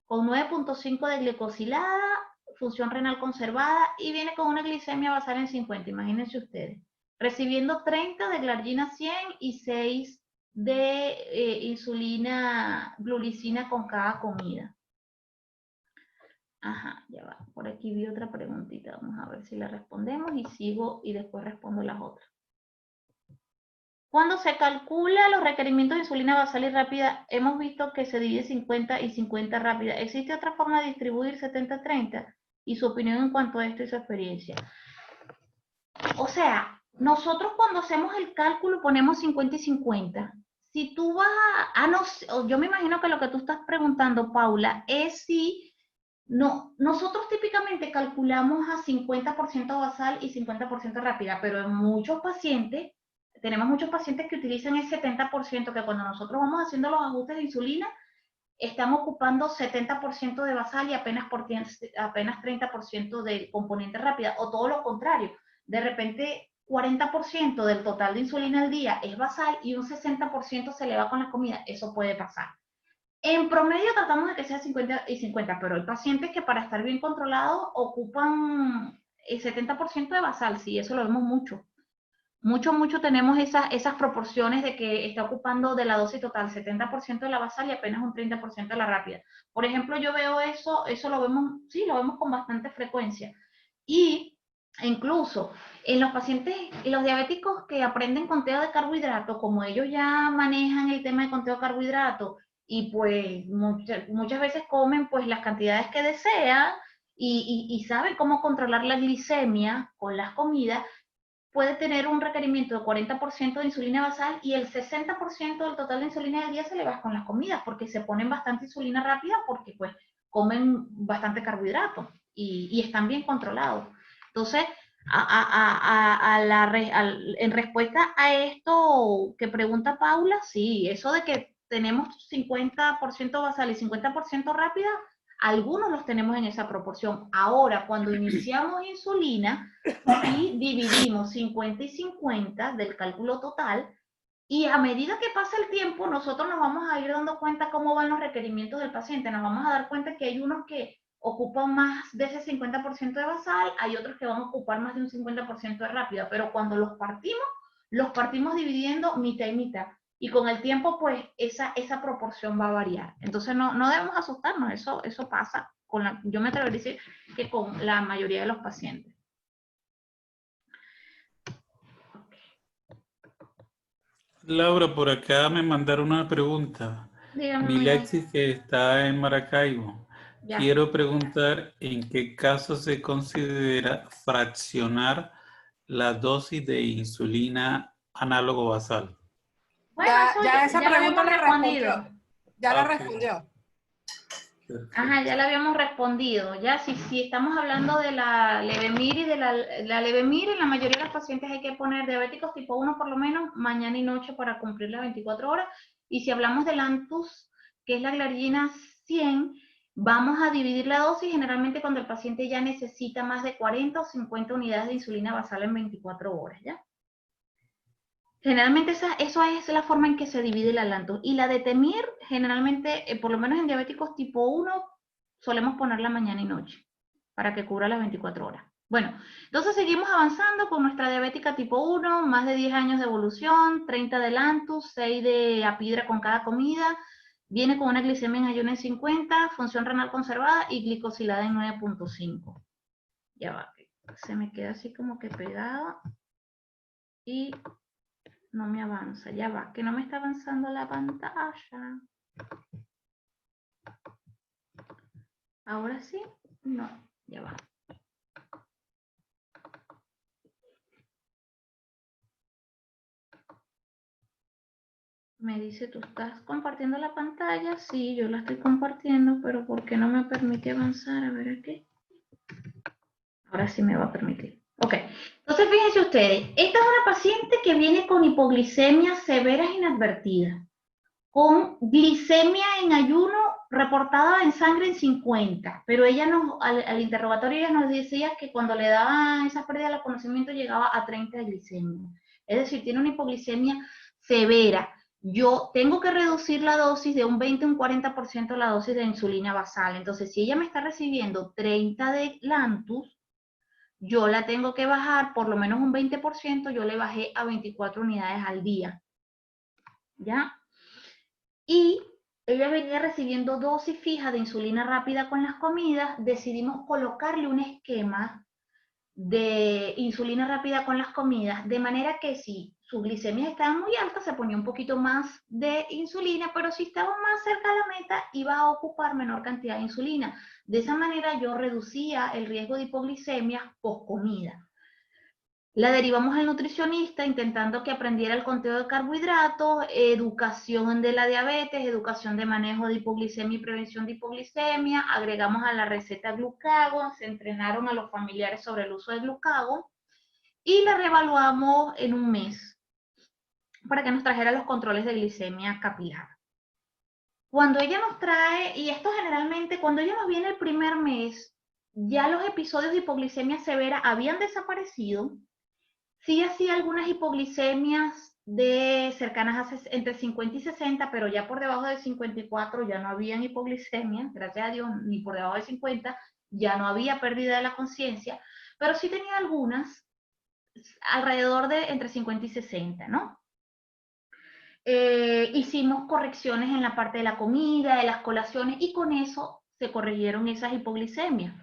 con 9.5 de glicosilada, función renal conservada y viene con una glicemia basal en 50, imagínense ustedes, recibiendo 30 de glargina 100 y 6 de insulina glulicina con cada comida. Ajá, ya va, por aquí vi otra preguntita, vamos a ver si la respondemos y sigo y después respondo las otras. Cuando se calcula los requerimientos de insulina basal y rápida, hemos visto que se divide 50 y 50 rápida. ¿Existe otra forma de distribuir 70-30? Y su opinión en cuanto a esto y su experiencia. O sea, nosotros cuando hacemos el cálculo ponemos 50 y 50. Si tú vas a... yo me imagino que lo que tú estás preguntando, Paula, es si... nosotros típicamente calculamos a 50% basal y 50% rápida, pero en muchos pacientes... Tenemos muchos pacientes que utilizan el 70%, que cuando nosotros vamos haciendo los ajustes de insulina, están ocupando 70% de basal y apenas 30% del componente rápida, o todo lo contrario. De repente, 40% del total de insulina al día es basal y un 60% se le va con la comida. Eso puede pasar. En promedio tratamos de que sea 50 y 50, pero hay pacientes que para estar bien controlados ocupan el 70% de basal, sí, eso lo vemos mucho. Mucho tenemos esas proporciones de que está ocupando de la dosis total 70% de la basal y apenas un 30% de la rápida. Por ejemplo, yo veo eso lo vemos, sí, lo vemos con bastante frecuencia. Y incluso en los pacientes, los diabéticos que aprenden conteo de carbohidratos, como ellos ya manejan el tema de conteo de carbohidratos y pues muchas veces comen pues las cantidades que desean y saben cómo controlar la glicemia con las comidas, puede tener un requerimiento de 40% de insulina basal y el 60% del total de insulina del día se le va con las comidas, porque se ponen bastante insulina rápida porque pues comen bastante carbohidrato y están bien controlados. Entonces, en respuesta a esto que pregunta Paula, sí, eso de que tenemos 50% basal y 50% rápida, algunos los tenemos en esa proporción. Ahora, cuando iniciamos insulina, sí dividimos 50 y 50 del cálculo total y a medida que pasa el tiempo, nosotros nos vamos a ir dando cuenta cómo van los requerimientos del paciente. Nos vamos a dar cuenta que hay unos que ocupan más de ese 50% de basal, hay otros que van a ocupar más de un 50% de rápida, pero cuando los partimos dividiendo mitad y mitad. Y con el tiempo, pues, esa proporción va a variar. Entonces, no debemos asustarnos, eso pasa. Yo me atrevería a decir que con la mayoría de los pacientes. Laura, por acá me mandaron una pregunta. Dígame, Milexis, que está en Maracaibo. ya. Quiero preguntar en qué caso se considera fraccionar la dosis de insulina análogo basal. Bueno, Ya esa ya lo pregunta habíamos la respondido. respondió. Ya la Ok. respondió. Perfecto. Ajá, ya lo habíamos respondido. Ya si estamos hablando de la Levemir y de la Levemir, en la mayoría de los pacientes hay que poner diabéticos tipo 1 por lo menos mañana y noche para cumplir las 24 horas. Y si hablamos del Antus, que es la glargina 100, vamos a dividir la dosis generalmente cuando el paciente ya necesita más de 40 o 50 unidades de insulina basal en 24 horas, ¿ya? Generalmente eso es la forma en que se divide el Lantus. Y la de Temir, generalmente, por lo menos en diabéticos tipo 1, solemos ponerla mañana y noche para que cubra las 24 horas. Bueno, entonces seguimos avanzando con nuestra diabética tipo 1, más de 10 años de evolución, 30 de Lantus, 6 de apidra con cada comida, viene con una glicemia en ayuno en 50, función renal conservada y glicosilada en 9.5. Ya va, se me queda así como que pegada y no me avanza, ya va, que no me está avanzando la pantalla. Ahora sí, no, ya va. Me dice, ¿tú estás compartiendo la pantalla? Sí, yo la estoy compartiendo, pero ¿por qué no me permite avanzar? A ver aquí. Ahora sí me va a permitir. Ok, entonces fíjense ustedes, esta es una paciente que viene con hipoglicemia severa e inadvertida, con glicemia en ayuno reportada en sangre en 50, pero ella al interrogatorio ella nos decía que cuando le daban esas pérdidas de conocimiento llegaba a 30 de glicemia. Es decir, tiene una hipoglicemia severa. Yo tengo que reducir la dosis de un 20 a un 40% la dosis de insulina basal. Entonces, si ella me está recibiendo 30 de Lantus, yo la tengo que bajar por lo menos un 20%, yo le bajé a 24 unidades al día. ¿Ya? Y ella venía recibiendo dosis fija de insulina rápida con las comidas, decidimos colocarle un esquema de insulina rápida con las comidas, de manera que si su glicemia estaba muy alta, se ponía un poquito más de insulina, pero si estaba más cerca de la meta, iba a ocupar menor cantidad de insulina. De esa manera yo reducía el riesgo de hipoglicemia post comida. La derivamos al nutricionista intentando que aprendiera el conteo de carbohidratos, educación de la diabetes, educación de manejo de hipoglicemia y prevención de hipoglicemia, agregamos a la receta glucagon, se entrenaron a los familiares sobre el uso de glucagon y la reevaluamos en un mes para que nos trajera los controles de glicemia capilar. Cuando ella nos trae, y esto generalmente, cuando ella nos viene el primer mes, ya los episodios de hipoglicemia severa habían desaparecido. Sí hacía algunas hipoglicemias cercanas a entre 50 y 60, pero ya por debajo de 54 ya no habían hipoglicemia, gracias a Dios, ni por debajo de 50, ya no había pérdida de la conciencia, pero sí tenía algunas alrededor de entre 50 y 60, ¿no? Hicimos correcciones en la parte de la comida, de las colaciones, y con eso se corrigieron esas hipoglicemias.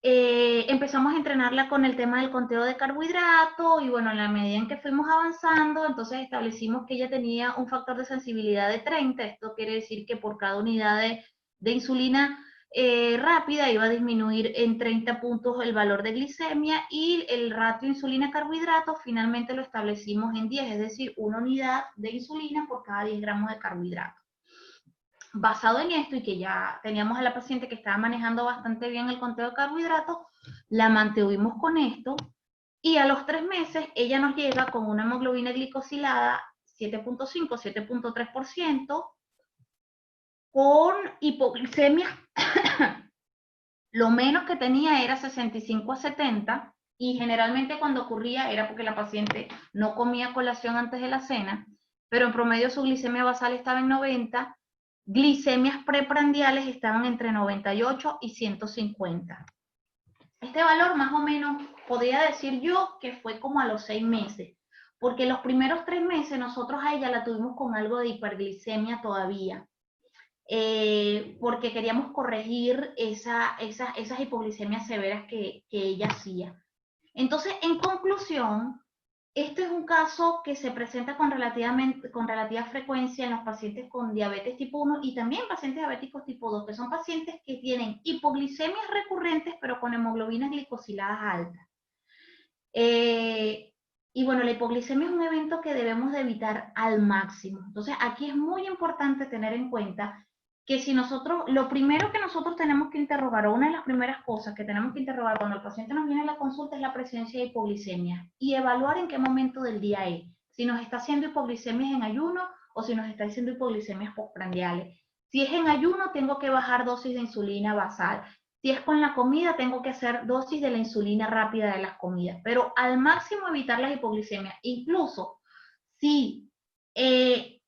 Empezamos a entrenarla con el tema del conteo de carbohidratos, y bueno, en la medida en que fuimos avanzando, entonces establecimos que ella tenía un factor de sensibilidad de 30, esto quiere decir que por cada unidad de insulina rápida iba a disminuir en 30 puntos el valor de glicemia, y el ratio insulina-carbohidratos finalmente lo establecimos en 10, es decir, una unidad de insulina por cada 10 gramos de carbohidratos. Basado en esto y que ya teníamos a la paciente que estaba manejando bastante bien el conteo de carbohidratos, la mantuvimos con esto, y a los 3 meses ella nos llega con una hemoglobina glicosilada 7.5, 7.3%, con hipoglicemia. Lo menos que tenía era 65 a 70, y generalmente cuando ocurría era porque la paciente no comía colación antes de la cena, pero en promedio su glicemia basal estaba en 90, glicemias preprandiales estaban entre 98 y 150. Este valor más o menos podría decir yo que fue como a los 6 meses, porque los primeros 3 meses nosotros a ella la tuvimos con algo de hiperglicemia todavía. Porque queríamos corregir esas hipoglicemias severas que ella hacía. Entonces, en conclusión, este es un caso que se presenta con relativa frecuencia en los pacientes con diabetes tipo 1 y también pacientes diabéticos tipo 2, que son pacientes que tienen hipoglicemias recurrentes pero con hemoglobinas glicosiladas altas. Y bueno, la hipoglicemia es un evento que debemos de evitar al máximo. Entonces, aquí es muy importante tener en cuenta que si nosotros, lo primero que nosotros tenemos que interrogar, o una de las primeras cosas que tenemos que interrogar cuando el paciente nos viene a la consulta, es la presencia de hipoglicemia, y evaluar en qué momento del día es, si nos está haciendo hipoglicemias en ayuno o si nos está haciendo hipoglicemias postprandiales. Si es en ayuno, tengo que bajar dosis de insulina basal. Si es con la comida, tengo que hacer dosis de la insulina rápida de las comidas, pero al máximo evitar las hipoglicemias. Incluso si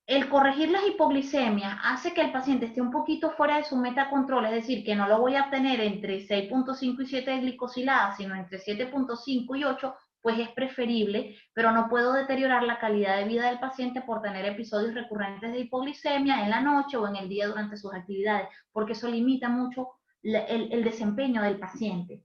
el corregir las hipoglicemias hace que el paciente esté un poquito fuera de su meta control, es decir, que no lo voy a obtener entre 6.5 y 7 de glicosilada, sino entre 7.5 y 8, pues es preferible, pero no puedo deteriorar la calidad de vida del paciente por tener episodios recurrentes de hipoglicemia en la noche o en el día durante sus actividades, porque eso limita mucho el desempeño del paciente.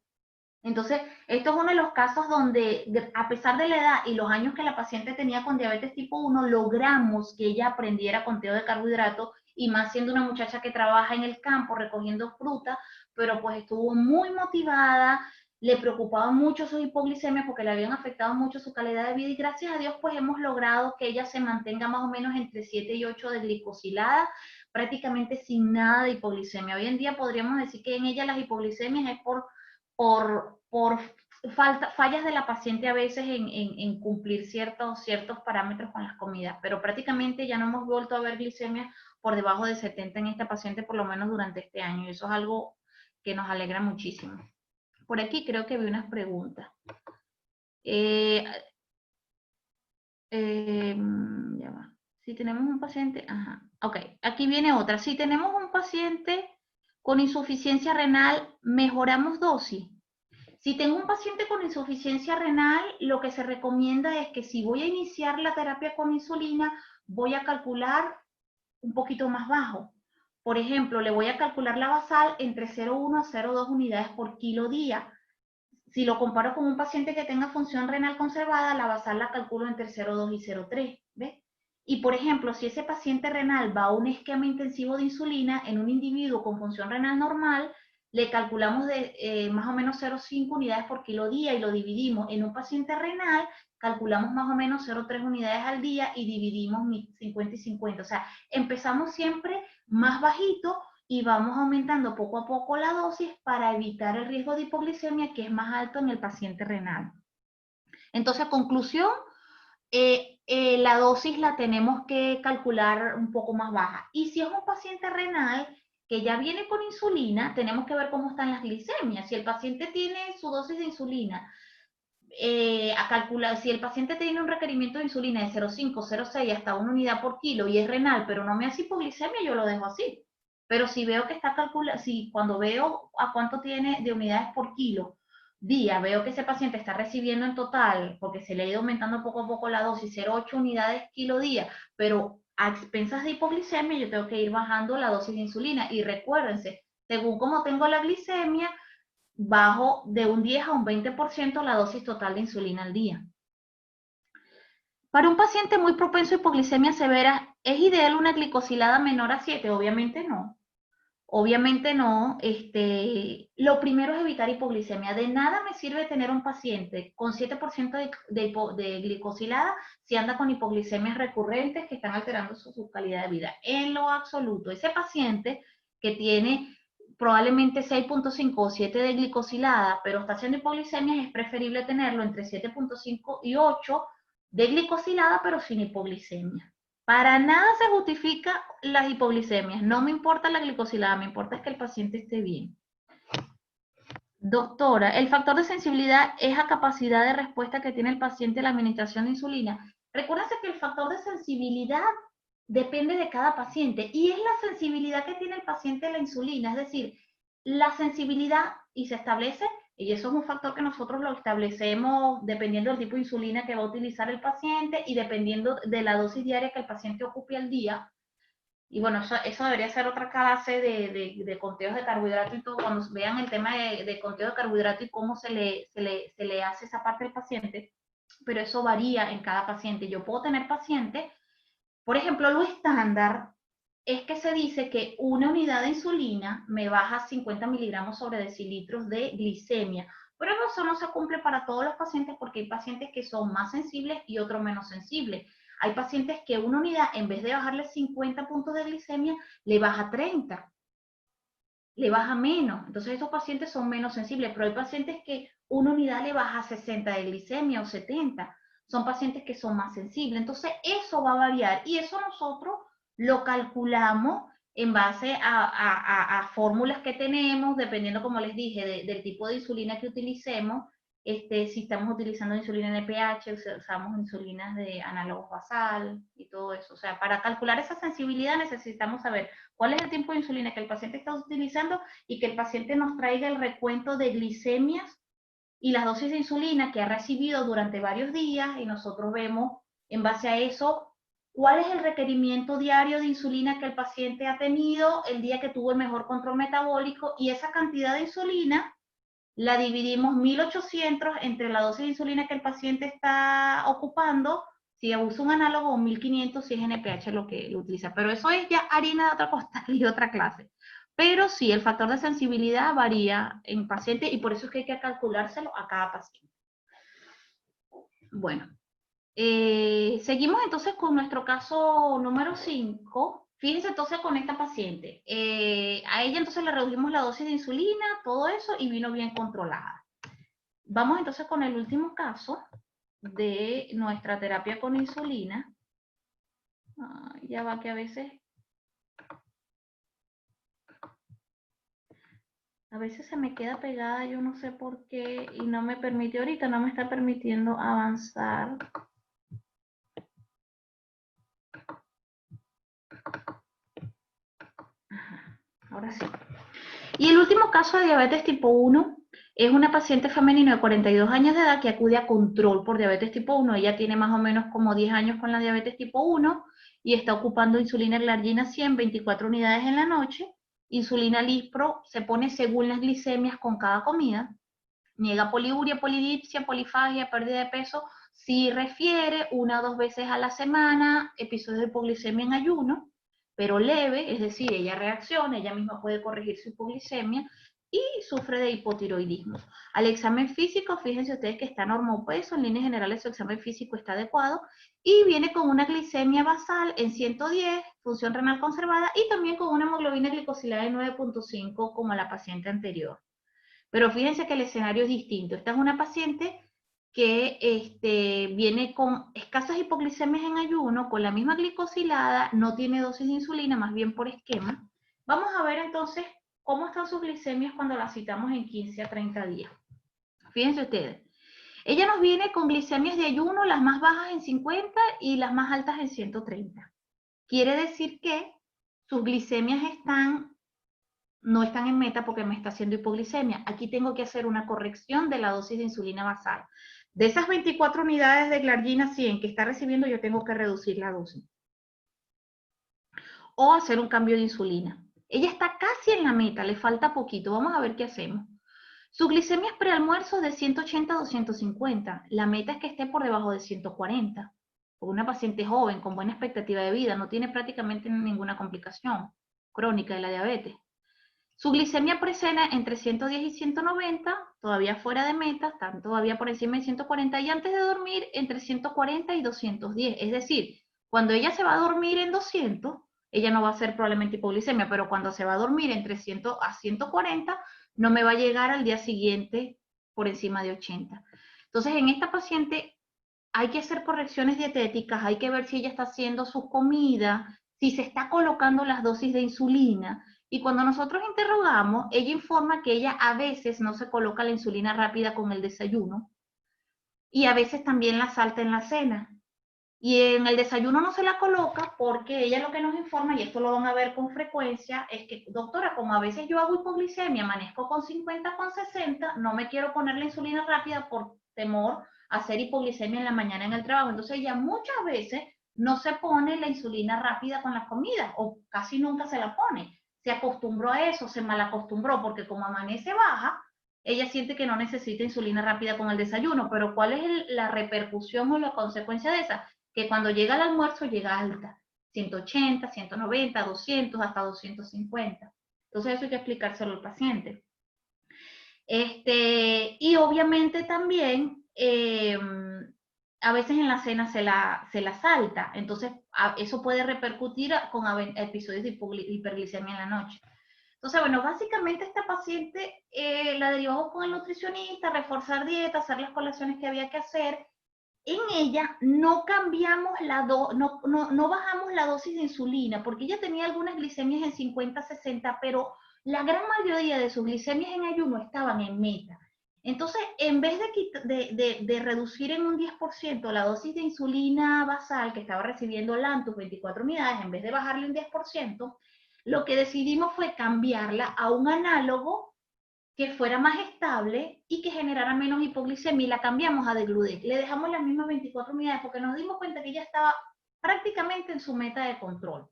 Entonces, esto es uno de los casos donde, a pesar de la edad y los años que la paciente tenía con diabetes tipo 1, logramos que ella aprendiera conteo de carbohidratos, y más siendo una muchacha que trabaja en el campo recogiendo fruta, pero pues estuvo muy motivada, le preocupaba mucho su hipoglicemia porque le habían afectado mucho su calidad de vida, y gracias a Dios pues hemos logrado que ella se mantenga más o menos entre 7 y 8 de glicosilada, prácticamente sin nada de hipoglicemia. Hoy en día podríamos decir que en ella las hipoglicemias es por fallas de la paciente a veces en cumplir ciertos parámetros con las comidas, pero prácticamente ya no hemos vuelto a ver glicemia por debajo de 70 en esta paciente, por lo menos durante este año, y eso es algo que nos alegra muchísimo. Por aquí creo que vi unas preguntas. Ya va. Si tenemos un paciente, ok, aquí viene otra. Si tenemos un paciente con insuficiencia renal, ¿mejoramos dosis? Si tengo un paciente con insuficiencia renal, lo que se recomienda es que si voy a iniciar la terapia con insulina, voy a calcular un poquito más bajo. Por ejemplo, le voy a calcular la basal entre 0,1 a 0,2 unidades por kilo día. Si lo comparo con un paciente que tenga función renal conservada, la basal la calculo entre 0,2 y 0,3, ¿ves? Y por ejemplo, si ese paciente renal va a un esquema intensivo de insulina en un individuo con función renal normal, le calculamos de más o menos 0,5 unidades por kilo día y lo dividimos. En un paciente renal, calculamos más o menos 0,3 unidades al día y dividimos 50 y 50. O sea, empezamos siempre más bajito y vamos aumentando poco a poco la dosis para evitar el riesgo de hipoglicemia, que es más alto en el paciente renal. Entonces, conclusión, la dosis la tenemos que calcular un poco más baja. Y si es un paciente renal que ya viene con insulina, tenemos que ver cómo están las glicemias. Si el paciente tiene su dosis de insulina, a calcular, si el paciente tiene un requerimiento de insulina de 0,5, 0,6 hasta 1 unidad por kilo y es renal, pero no me hace hipoglicemia, yo lo dejo así. Pero si veo que está calculado, si cuando veo a cuánto tiene de unidades por kilo, día veo que ese paciente está recibiendo en total, porque se le ha ido aumentando poco a poco la dosis, 0,8 unidades kilo día, pero a expensas de hipoglicemia yo tengo que ir bajando la dosis de insulina. Y recuérdense, según como tengo la glicemia, bajo de un 10 a un 20% la dosis total de insulina al día. Para un paciente muy propenso a hipoglicemia severa, ¿es ideal una glicosilada menor a 7? Obviamente no. Obviamente no. Lo primero es evitar hipoglicemia. De nada me sirve tener un paciente con 7% de glicosilada si anda con hipoglicemias recurrentes que están alterando su calidad de vida. En lo absoluto, ese paciente que tiene probablemente 6.5 o 7 de glicosilada, pero está haciendo hipoglicemias, es preferible tenerlo entre 7.5 y 8 de glicosilada, pero sin hipoglicemia. Para nada se justifica las hipoglicemias. No me importa la glicosilada, me importa es que el paciente esté bien. Doctora, ¿el factor de sensibilidad es la capacidad de respuesta que tiene el paciente a la administración de insulina? Recuérdense que el factor de sensibilidad depende de cada paciente y es la sensibilidad que tiene el paciente a la insulina, es decir, la sensibilidad y se establece, y eso es un factor que nosotros lo establecemos dependiendo del tipo de insulina que va a utilizar el paciente y dependiendo de la dosis diaria que el paciente ocupe al día. Y bueno, eso debería ser otra clase de conteos de carbohidrato y todo, cuando vean el tema de conteo de carbohidrato y cómo se le hace esa parte al paciente, pero eso varía en cada paciente. Yo puedo tener pacientes, por ejemplo, lo estándar es que se dice que una unidad de insulina me baja 50 miligramos sobre decilitros de glicemia, pero eso no se cumple para todos los pacientes porque hay pacientes que son más sensibles y otros menos sensibles. Hay pacientes que una unidad, en vez de bajarle 50 puntos de glicemia, le baja 30, le baja menos. Entonces esos pacientes son menos sensibles, pero hay pacientes que una unidad le baja 60 de glicemia o 70. Son pacientes que son más sensibles. Entonces eso va a variar y eso nosotros lo calculamos en base a fórmulas que tenemos, dependiendo, como les dije, del tipo de insulina que utilicemos. Si estamos utilizando insulina NPH, usamos insulinas de análogos basal y todo eso. O sea, para calcular esa sensibilidad necesitamos saber cuál es el tipo de insulina que el paciente está utilizando y que el paciente nos traiga el recuento de glicemias y las dosis de insulina que ha recibido durante varios días y nosotros vemos en base a eso cuál es el requerimiento diario de insulina que el paciente ha tenido el día que tuvo el mejor control metabólico y esa cantidad de insulina la dividimos 1800 entre la dosis de insulina que el paciente está ocupando, si usa un análogo, o 1500 si es NPH lo que lo utiliza. Pero eso es ya harina de otra costal y de otra clase. Pero sí, el factor de sensibilidad varía en paciente y por eso es que hay que calculárselo a cada paciente. Bueno, seguimos entonces con nuestro caso número 5. Fíjense entonces con esta paciente. A ella entonces le redujimos la dosis de insulina, todo eso, y vino bien controlada. Vamos entonces con el último caso de nuestra terapia con insulina. Ya va que a veces se me queda pegada, yo no sé por qué, y no me permite, ahorita no me está permitiendo avanzar. Ahora sí. Y el último caso de diabetes tipo 1 es una paciente femenina de 42 años de edad que acude a control por diabetes tipo 1. Ella tiene más o menos como 10 años con la diabetes tipo 1 y está ocupando insulina glargina 100, 24 unidades en la noche. Insulina Lispro se pone según las glicemias con cada comida. Niega poliuria, polidipsia, polifagia, pérdida de peso. Sí refiere 1 o 2 veces a la semana episodios de hipoglicemia en ayuno, pero leve, es decir, ella reacciona, ella misma puede corregir su hipoglicemia y sufre de hipotiroidismo. Al examen físico, fíjense ustedes que está normopeso, en líneas generales su examen físico está adecuado y viene con una glicemia basal en 110, función renal conservada y también con una hemoglobina glicosilada de 9.5 como la paciente anterior. Pero fíjense que el escenario es distinto. Esta es una paciente que viene con escasas hipoglicemias en ayuno, con la misma glicosilada, no tiene dosis de insulina, más bien por esquema. Vamos a ver entonces cómo están sus glicemias cuando las citamos en 15 a 30 días. Fíjense ustedes. Ella nos viene con glicemias de ayuno, las más bajas en 50 y las más altas en 130. Quiere decir que sus glicemias están no están en meta porque me está haciendo hipoglicemia. Aquí tengo que hacer una corrección de la dosis de insulina basal. De esas 24 unidades de glargina 100 que está recibiendo, yo tengo que reducir la dosis. O hacer un cambio de insulina. Ella está casi en la meta, le falta poquito. Vamos a ver qué hacemos. Su glicemia es prealmuerzo de 180 a 250. La meta es que esté por debajo de 140. Por una paciente joven con buena expectativa de vida, no tiene prácticamente ninguna complicación crónica de la diabetes. Su glicemia precena entre 110 y 190, todavía fuera de meta, están todavía por encima de 140, y antes de dormir entre 140 y 210. Es decir, cuando ella se va a dormir en 200, ella no va a ser probablemente hipoglicemia, pero cuando se va a dormir entre 100 a 140, no me va a llegar al día siguiente por encima de 80. Entonces, en esta paciente hay que hacer correcciones dietéticas, hay que ver si ella está haciendo sus comidas, si se está colocando las dosis de insulina. Y cuando nosotros interrogamos, ella informa que ella a veces no se coloca la insulina rápida con el desayuno y a veces también la salta en la cena. Y en el desayuno no se la coloca porque ella lo que nos informa, y esto lo van a ver con frecuencia, es que, doctora, como a veces yo hago hipoglicemia, amanezco con 50, con 60, no me quiero poner la insulina rápida por temor a hacer hipoglicemia en la mañana en el trabajo. Entonces ella muchas veces no se pone la insulina rápida con las comidas, o casi nunca se la pone. Se acostumbró a eso, se malacostumbró, porque como amanece baja, ella siente que no necesita insulina rápida con el desayuno. Pero ¿cuál es la repercusión o la consecuencia de esa? Que cuando llega al almuerzo llega alta, 180, 190, 200, hasta 250. Entonces eso hay que explicárselo al paciente. Y obviamente también, a veces en la cena se la salta, entonces eso puede repercutir con episodios de hiperglicemia en la noche. Entonces, bueno, básicamente esta paciente la derivamos con el nutricionista, reforzar dieta, hacer las colaciones que había que hacer. En ella no cambiamos no bajamos la dosis de insulina, porque ella tenía algunas glicemias en 50, 60, pero la gran mayoría de sus glicemias en ayuno estaban en meta. Entonces, en vez de reducir en un 10% la dosis de insulina basal que estaba recibiendo Lantus, 24 unidades, en vez de bajarle un 10%, lo que decidimos fue cambiarla a un análogo que fuera más estable y que generara menos hipoglicemia, y la cambiamos a Degludec. Le dejamos las mismas 24 unidades porque nos dimos cuenta que ella estaba prácticamente en su meta de control.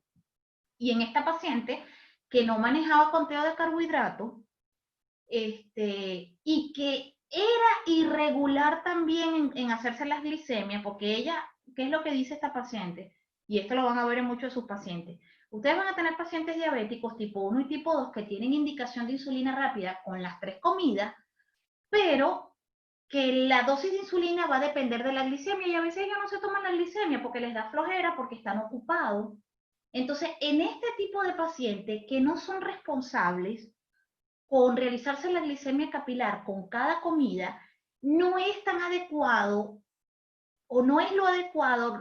Y en esta paciente que no manejaba conteo de carbohidratos, y que era irregular también en hacerse las glicemias, porque ella, ¿qué es lo que dice esta paciente? Y esto lo van a ver en muchos de sus pacientes. Ustedes van a tener pacientes diabéticos tipo 1 y tipo 2 que tienen indicación de insulina rápida con las 3 comidas, pero que la dosis de insulina va a depender de la glicemia, y a veces ellos no se toman la glicemia porque les da flojera, porque están ocupados. Entonces, en este tipo de pacientes que no son responsables con realizarse la glicemia capilar con cada comida, no es tan adecuado o no es lo adecuado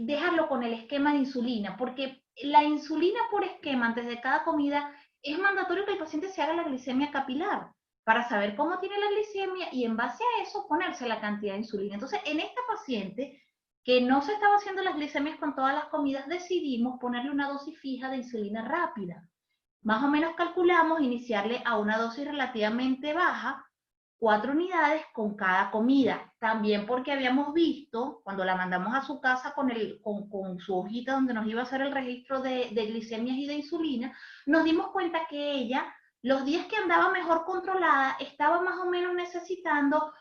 dejarlo con el esquema de insulina, porque la insulina por esquema antes de cada comida es mandatorio que el paciente se haga la glicemia capilar para saber cómo tiene la glicemia y en base a eso ponerse la cantidad de insulina. Entonces, en esta paciente que no se estaba haciendo las glicemias con todas las comidas, decidimos ponerle una dosis fija de insulina rápida. Más o menos calculamos iniciarle a una dosis relativamente baja, 4 unidades con cada comida. También porque habíamos visto, cuando la mandamos a su casa con su hojita donde nos iba a hacer el registro de glicemias y de insulina, nos dimos cuenta que ella, los días que andaba mejor controlada, estaba más o menos necesitando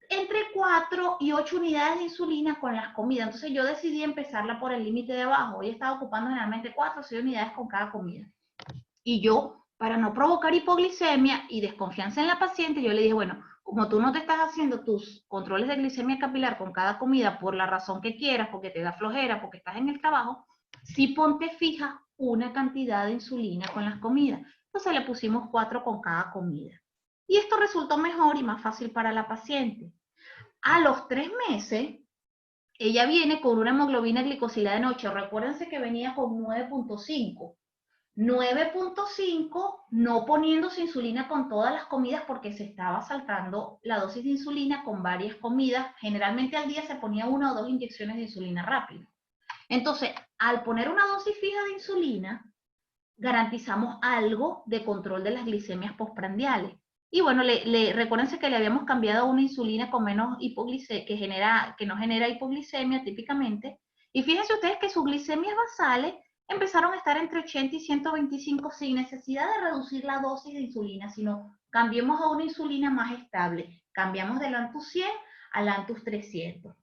entre 4 y 8 unidades de insulina con las comidas. Entonces yo decidí empezarla por el límite de abajo. Ella estaba ocupando generalmente 4 o 6 unidades con cada comida. Y yo, para no provocar hipoglicemia y desconfianza en la paciente, yo le dije, bueno, como tú no te estás haciendo tus controles de glicemia capilar con cada comida por la razón que quieras, porque te da flojera, porque estás en el trabajo, sí ponte fija una cantidad de insulina con las comidas. Entonces le pusimos 4 con cada comida. Y esto resultó mejor y más fácil para la paciente. A los 3 meses, ella viene con una hemoglobina glicosilada en 8. Recuérdense que venía con 9.5. 9.5, no poniéndose insulina con todas las comidas porque se estaba saltando la dosis de insulina con varias comidas. Generalmente al día se ponía 1 o 2 inyecciones de insulina rápida. Entonces, al poner una dosis fija de insulina, garantizamos algo de control de las glicemias postprandiales. Y bueno, recuérdense que le habíamos cambiado a una insulina con menos hipoglicemia, que no genera hipoglicemia típicamente. Y fíjense ustedes que sus glicemias basales empezaron a estar entre 80 y 125 sin necesidad de reducir la dosis de insulina, sino cambiemos a una insulina más estable. Cambiamos del Lantus 100 al Lantus 300.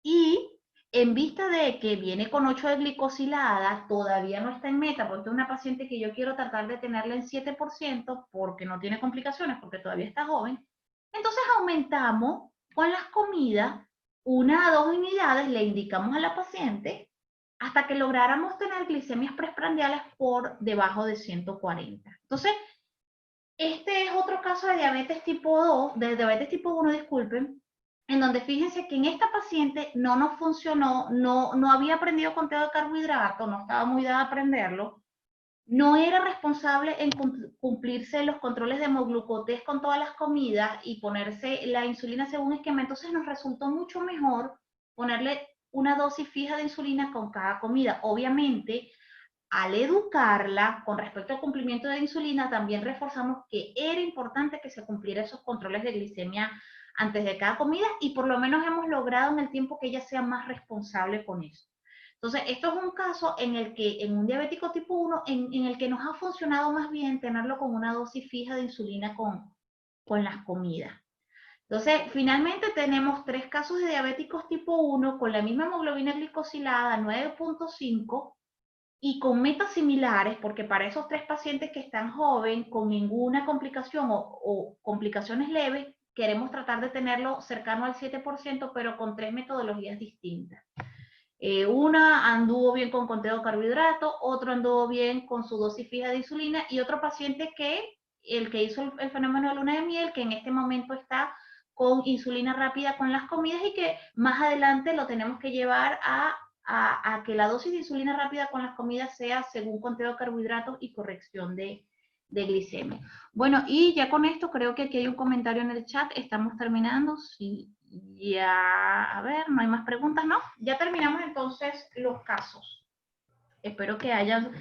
Y en vista de que viene con 8 de glicosilada, todavía no está en meta, porque es una paciente que yo quiero tratar de tenerla en 7% porque no tiene complicaciones, porque todavía está joven, entonces aumentamos con las comidas 1 a 2 unidades, le indicamos a la paciente, hasta que lográramos tener glicemias preprandiales por debajo de 140. Entonces, este es otro caso de diabetes tipo 2, de diabetes tipo 1, disculpen, en donde fíjense que en esta paciente no nos funcionó, no había aprendido conteo de carbohidratos, no estaba muy dada a aprenderlo, no era responsable en cumplirse los controles de hemoglucotés con todas las comidas y ponerse la insulina según esquema. Entonces nos resultó mucho mejor ponerle una dosis fija de insulina con cada comida. Obviamente, al educarla con respecto al cumplimiento de insulina, también reforzamos que era importante que se cumpliera esos controles de glicemia antes de cada comida, y por lo menos hemos logrado en el tiempo que ella sea más responsable con eso. Entonces, esto es un caso en el que, en un diabético tipo 1, en el que nos ha funcionado más bien tenerlo con una dosis fija de insulina con las comidas. Entonces, finalmente tenemos 3 casos de diabéticos tipo 1 con la misma hemoglobina glicosilada 9.5 y con metas similares, porque para esos 3 pacientes que están jóvenes, con ninguna complicación o complicaciones leves, queremos tratar de tenerlo cercano al 7%, pero con 3 metodologías distintas. Una anduvo bien con conteo de carbohidratos, otro anduvo bien con su dosis fija de insulina, y otro paciente el que hizo el fenómeno de luna de miel, que en este momento está con insulina rápida con las comidas, y que más adelante lo tenemos que llevar a que la dosis de insulina rápida con las comidas sea según conteo de carbohidratos y corrección de glicemia. Bueno, y ya con esto creo que aquí hay un comentario en el chat, estamos terminando, sí, ya, a ver, no hay más preguntas, ¿no? Ya terminamos entonces los casos. Espero que hayan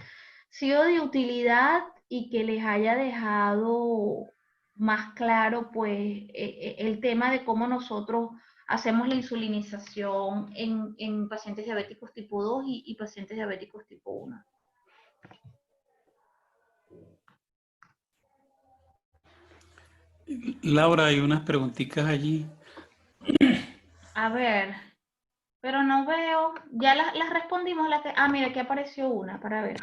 sido de utilidad y que les haya dejado más claro, pues, el tema de cómo nosotros hacemos la insulinización en pacientes diabéticos tipo 2 y pacientes diabéticos tipo 1. Laura, hay unas preguntitas allí. A ver, pero no veo, ya las respondimos. Mira, aquí apareció una, para ver.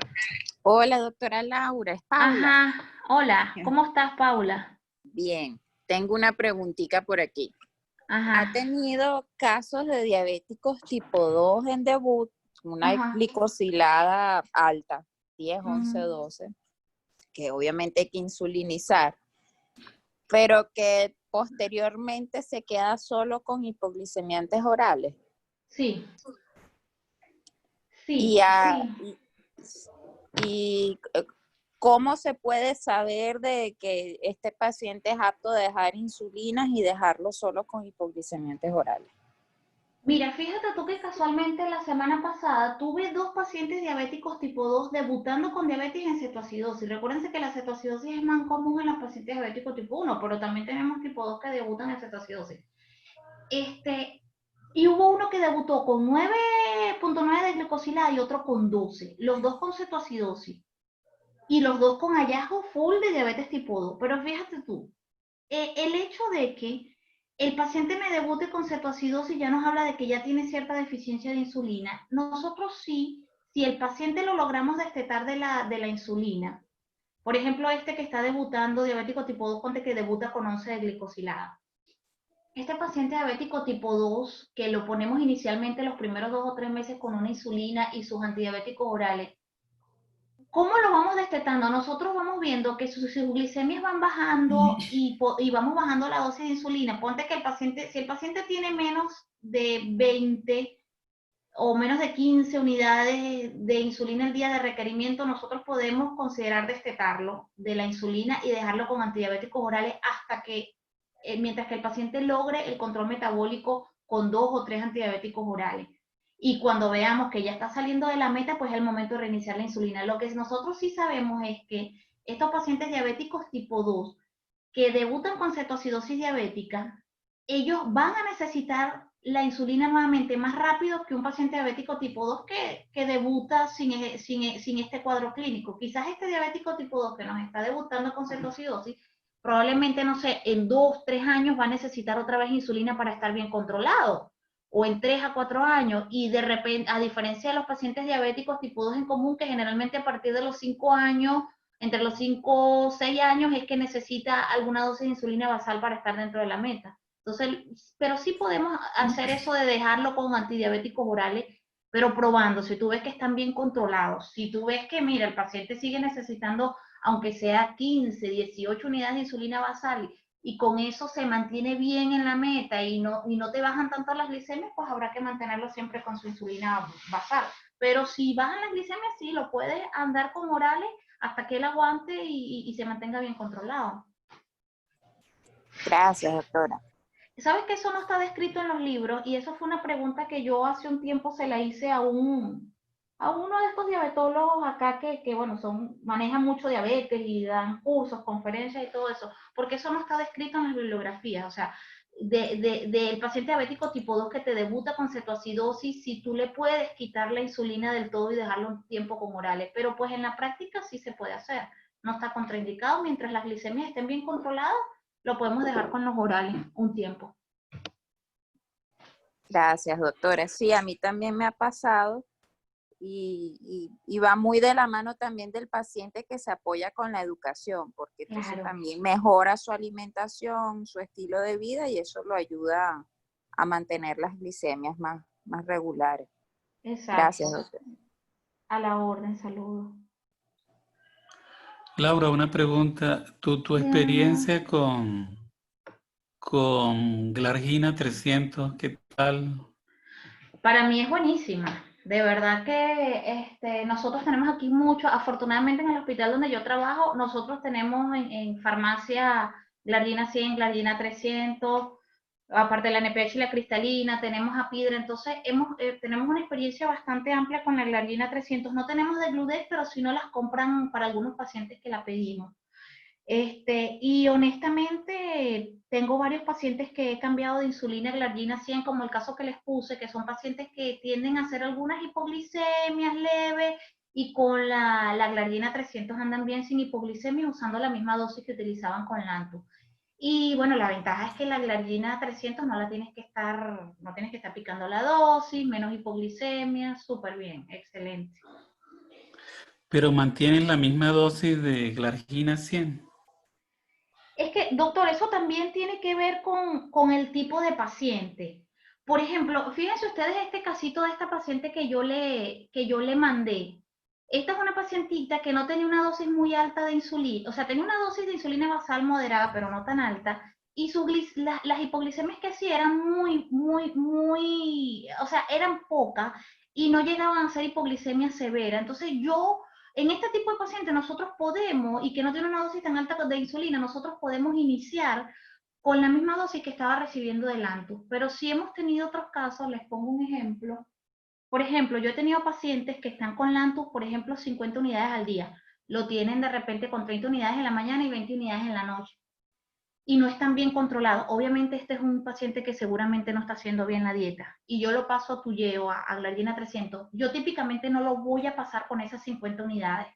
Hola, doctora Laura, es Paula. Ajá, hola, ¿cómo estás, Paula? Bien, tengo una preguntita por aquí. Ajá. ¿Ha tenido casos de diabéticos tipo 2 en debut, una glicosilada alta, 10, 11, 12, que obviamente hay que insulinizar, pero que posteriormente se queda solo con hipoglicemiantes orales? Sí. Sí, y ¿cómo se puede saber de que este paciente es apto de dejar insulinas y dejarlo solo con hipoglicemiantes orales? Mira, fíjate tú que casualmente la semana pasada tuve 2 pacientes diabéticos tipo 2 debutando con diabetes en cetoacidosis. Recuérdense que la cetoacidosis es más común en los pacientes diabéticos tipo 1, pero también tenemos tipo 2 que debutan en cetoacidosis. Y hubo uno que debutó con 9.9 de glicosilada y otro con 12, los 2 con cetoacidosis. Y los 2 con hallazgo full de diabetes tipo 2. Pero fíjate tú, el hecho de que el paciente me debute con cetoacidosis ya nos habla de que ya tiene cierta deficiencia de insulina. Nosotros sí, si el paciente lo logramos destetar de la insulina, por ejemplo, este que está debutando, diabético tipo 2, ponte que debuta con 11 de glicosilada. Este paciente diabético tipo 2, que lo ponemos inicialmente los primeros 2 o 3 meses con una insulina y sus antidiabéticos orales, ¿cómo lo vamos destetando? Nosotros vamos viendo que sus glicemias van bajando y vamos bajando la dosis de insulina. Ponte que si el paciente tiene menos de 20 o menos de 15 unidades de insulina al día de requerimiento, nosotros podemos considerar destetarlo de la insulina y dejarlo con antidiabéticos orales hasta que, mientras que el paciente logre el control metabólico con 2 o 3 antidiabéticos orales. y cuando veamos que ya está saliendo de la meta, pues es el momento de reiniciar la insulina. Lo que nosotros sí sabemos es que estos pacientes diabéticos tipo 2 que debutan con cetoacidosis diabética, ellos van a necesitar la insulina nuevamente más rápido que un paciente diabético tipo 2 que debuta sin este cuadro clínico. Quizás este diabético tipo 2 que nos está debutando con cetoacidosis, probablemente, no sé, en 2, 3 años va a necesitar otra vez insulina para estar bien controlado, o en 3 a 4 años, y de repente, a diferencia de los pacientes diabéticos tipo 2 en común, que generalmente a partir de los 5 años, entre los 5 o 6 años, es que necesita alguna dosis de insulina basal para estar dentro de la meta. Entonces, pero sí podemos hacer eso de dejarlo con antidiabéticos orales, pero probando, si tú ves que están bien controlados, si tú ves que, mira, el paciente sigue necesitando, aunque sea 15, 18 unidades de insulina basal, y con eso se mantiene bien en la meta y no te bajan tanto las glicemias, pues habrá que mantenerlo siempre con su insulina basal. Pero si bajan las glicemias, sí, lo puedes andar con orales hasta que él aguante y se mantenga bien controlado. Gracias, doctora. ¿Sabes que eso no está descrito en los libros? Y eso fue una pregunta que yo hace un tiempo se la hice a uno de estos diabetólogos acá que bueno, manejan mucho diabetes y dan cursos, conferencias y todo eso, porque eso no está descrito en las bibliografías. O sea, del paciente diabético tipo 2 que te debuta con cetoacidosis, si tú le puedes quitar la insulina del todo y dejarlo un tiempo con orales, pero pues en la práctica sí se puede hacer. No está contraindicado, mientras las glicemias estén bien controladas, lo podemos dejar con los orales un tiempo. Gracias, doctora. Sí, a mí también me ha pasado y va muy de la mano también del paciente que se apoya con la educación, porque entonces Claro. también mejora su alimentación, su estilo de vida y eso lo ayuda a mantener las glicemias más regulares. Exacto. Gracias, doctora. A la orden, saludos. Laura, una pregunta. Tu experiencia con Glargina 300, ¿qué tal? Para mí es buenísima. De verdad que nosotros tenemos aquí mucho, afortunadamente en el hospital donde yo trabajo, nosotros tenemos en farmacia Glargina 100, Glargina 300, aparte de la NPH y la cristalina, tenemos Apidra, entonces tenemos una experiencia bastante amplia con la Glargina 300. No tenemos de Gludex, pero sí no las compran para algunos pacientes que la pedimos. Y honestamente, tengo varios pacientes que he cambiado de insulina a Glargina 100, como el caso que les puse, que son pacientes que tienden a hacer algunas hipoglicemias leves y con la Glargina 300 andan bien sin hipoglicemia usando la misma dosis que utilizaban con Lantus. Y bueno, la ventaja es que la Glargina 300 no tienes que estar picando la dosis, menos hipoglicemia, súper bien, excelente. Pero mantienen la misma dosis de Glargina 100. Es que, doctor, eso también tiene que ver con el tipo de paciente. Por ejemplo, fíjense ustedes este casito de esta paciente que yo le mandé. Esta es una pacientita que no tenía una dosis muy alta de insulina, o sea, tenía una dosis de insulina basal moderada, pero no tan alta, y las hipoglicemias que hacía eran o sea, eran pocas y no llegaban a ser hipoglicemia severa. Entonces en este tipo de pacientes nosotros podemos, y que no tiene una dosis tan alta de insulina, nosotros podemos iniciar con la misma dosis que estaba recibiendo del Lantus. Pero si hemos tenido otros casos, les pongo un ejemplo. Por ejemplo, yo he tenido pacientes que están con Lantus, por ejemplo, 50 unidades al día. Lo tienen de repente con 30 unidades en la mañana y 20 unidades en la noche. Y no están bien controlados. Obviamente este es un paciente que seguramente no está haciendo bien la dieta. Y yo lo paso a Tuyeo, a Glargina 300. Yo típicamente no lo voy a pasar con esas 50 unidades.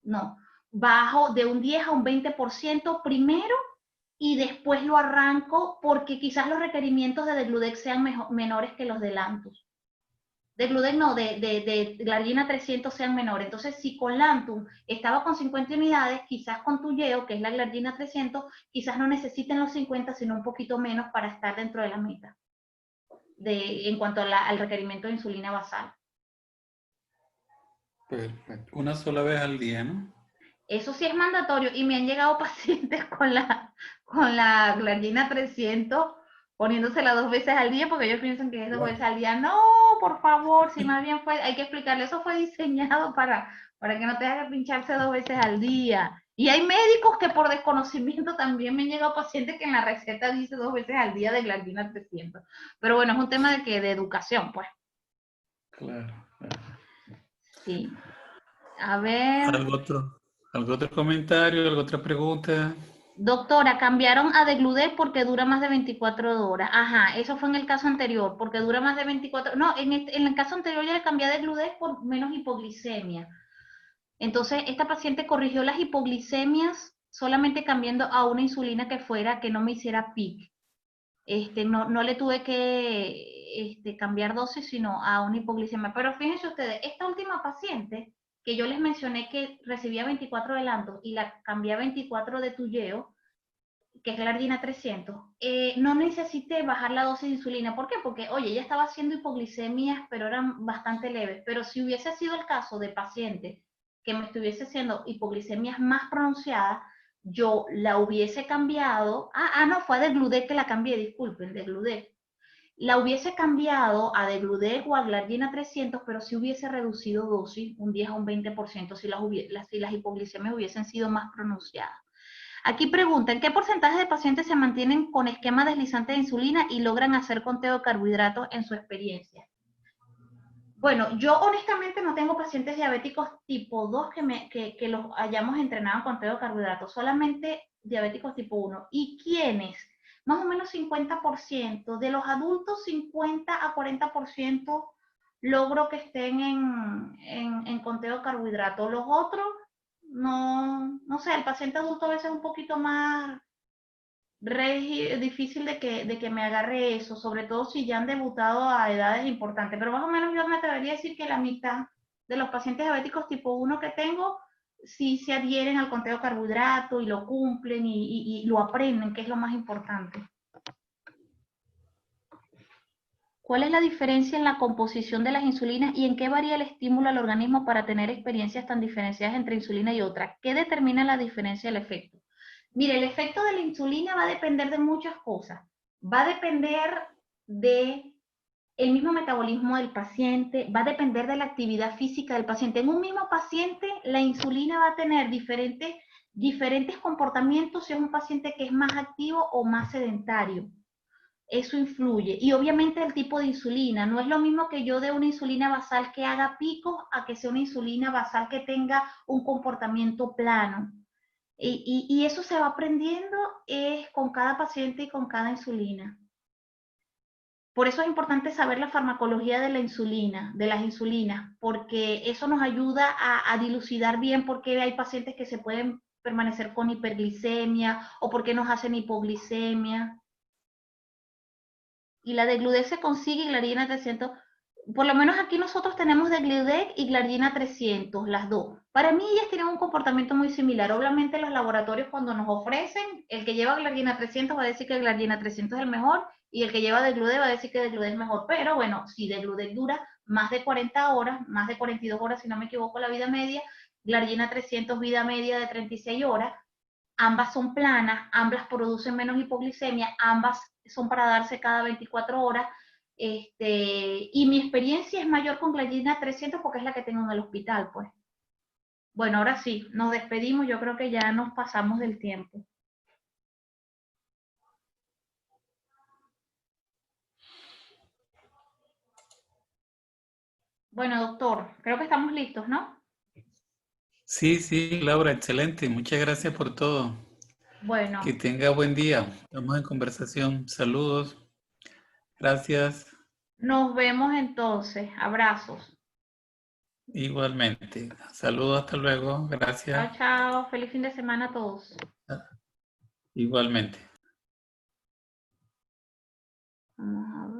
No, bajo de un 10 a un 20% primero y después lo arranco porque quizás los requerimientos de Degludex sean menores que los de Lantus. Degludex no, de Glargina 300 sean menores. Entonces, si con Lantus estaba con 50 unidades, quizás con Tuyeo, que es la Glargina 300, quizás no necesiten los 50, sino un poquito menos para estar dentro de la meta en cuanto al requerimiento de insulina basal. Perfecto. Una sola vez al día, ¿no? Eso sí es mandatorio y me han llegado pacientes con la Glargina 300 poniéndosela 2 veces al día porque ellos piensan que es 2 veces al día. No, por favor, si más bien hay que explicarle, eso fue diseñado para que no tenga que pincharse 2 veces al día. Y hay médicos que por desconocimiento también me han llegado pacientes que en la receta dice 2 veces al día de Glargina 300. Pero bueno, es un tema de educación, pues. Claro. Sí. A ver. ¿Algo otro comentario? ¿Alguna otra pregunta? Doctora, cambiaron a Degludec porque dura más de 24 horas. Ajá, eso fue en el caso anterior, porque dura más de 24. No, en el caso anterior ya le cambié a Degludec por menos hipoglicemia. Entonces, esta paciente corrigió las hipoglicemias solamente cambiando a una insulina que no me hiciera pic. No le tuve que cambiar dosis, sino a una hipoglicemia. Pero fíjense ustedes, esta última paciente que yo les mencioné que recibía 24 de Lantus y la cambié a 24 de Tuyeo, que es Glargina 300, no necesité bajar la dosis de insulina. ¿Por qué? Porque, oye, ella estaba haciendo hipoglicemias, pero eran bastante leves. Pero si hubiese sido el caso de paciente que me estuviese haciendo hipoglicemias más pronunciadas, yo la hubiese cambiado. No, fue a Degludec que la cambié, disculpen, Degludec. La hubiese cambiado a Degludec o a Glargina 300, pero si hubiese reducido dosis un 10 a un 20% si las hipoglicemias hubiesen sido más pronunciadas. Aquí preguntan, ¿qué porcentaje de pacientes se mantienen con esquema deslizante de insulina y logran hacer conteo de carbohidratos en su experiencia? Bueno, yo honestamente no tengo pacientes diabéticos tipo 2 que los hayamos entrenado en conteo de carbohidratos, solamente diabéticos tipo 1. ¿Y quiénes? Más o menos 50%. De los adultos, 50 a 40% logro que estén en conteo de carbohidratos. Los otros, no sé, el paciente adulto a veces es un poquito más difícil de que me agarre eso, sobre todo si ya han debutado a edades importantes, pero más o menos yo me atrevería a decir que la mitad de los pacientes diabéticos tipo 1 que tengo sí se adhieren al conteo de carbohidratos y lo cumplen y lo aprenden, que es lo más importante. ¿Cuál es la diferencia en la composición de las insulinas y en qué varía el estímulo al organismo para tener experiencias tan diferenciadas entre insulina y otra? ¿Qué determina la diferencia del efecto? Mire, el efecto de la insulina va a depender de muchas cosas. Va a depender de el mismo metabolismo del paciente, va a depender de la actividad física del paciente. En un mismo paciente, la insulina va a tener diferentes comportamientos si es un paciente que es más activo o más sedentario. Eso influye. Y obviamente el tipo de insulina. No es lo mismo que yo dé una insulina basal que haga picos a que sea una insulina basal que tenga un comportamiento plano. Y eso se va aprendiendo con cada paciente y con cada insulina. Por eso es importante saber la farmacología de la insulina, de las insulinas, porque eso nos ayuda a dilucidar bien por qué hay pacientes que se pueden permanecer con hiperglicemia o por qué nos hacen hipoglicemia. Y la Degludec se consigue y Glargina 300. Por lo menos aquí nosotros tenemos Degludec y Glargina 300, las dos. Para mí ellas tienen un comportamiento muy similar. Obviamente los laboratorios cuando nos ofrecen, el que lleva Glargina 300 va a decir que Glargina 300 es el mejor y el que lleva Degludec va a decir que Degludec es mejor. Pero bueno, si Degludec dura más de 40 horas, más de 42 horas si no me equivoco la vida media, Glargina 300 vida media de 36 horas, ambas son planas, ambas producen menos hipoglicemia, ambas son para darse cada 24 horas, y mi experiencia es mayor con Glargina 300 porque es la que tengo en el hospital, pues. Bueno, ahora sí, nos despedimos, yo creo que ya nos pasamos del tiempo. Bueno, doctor, creo que estamos listos, ¿no? Sí, sí, Laura, excelente. Muchas gracias por todo. Bueno. Que tenga buen día. Estamos en conversación. Saludos. Gracias. Nos vemos entonces. Abrazos. Igualmente. Saludos, hasta luego. Gracias. Chao, chao. Feliz fin de semana a todos. Igualmente. Vamos a ver.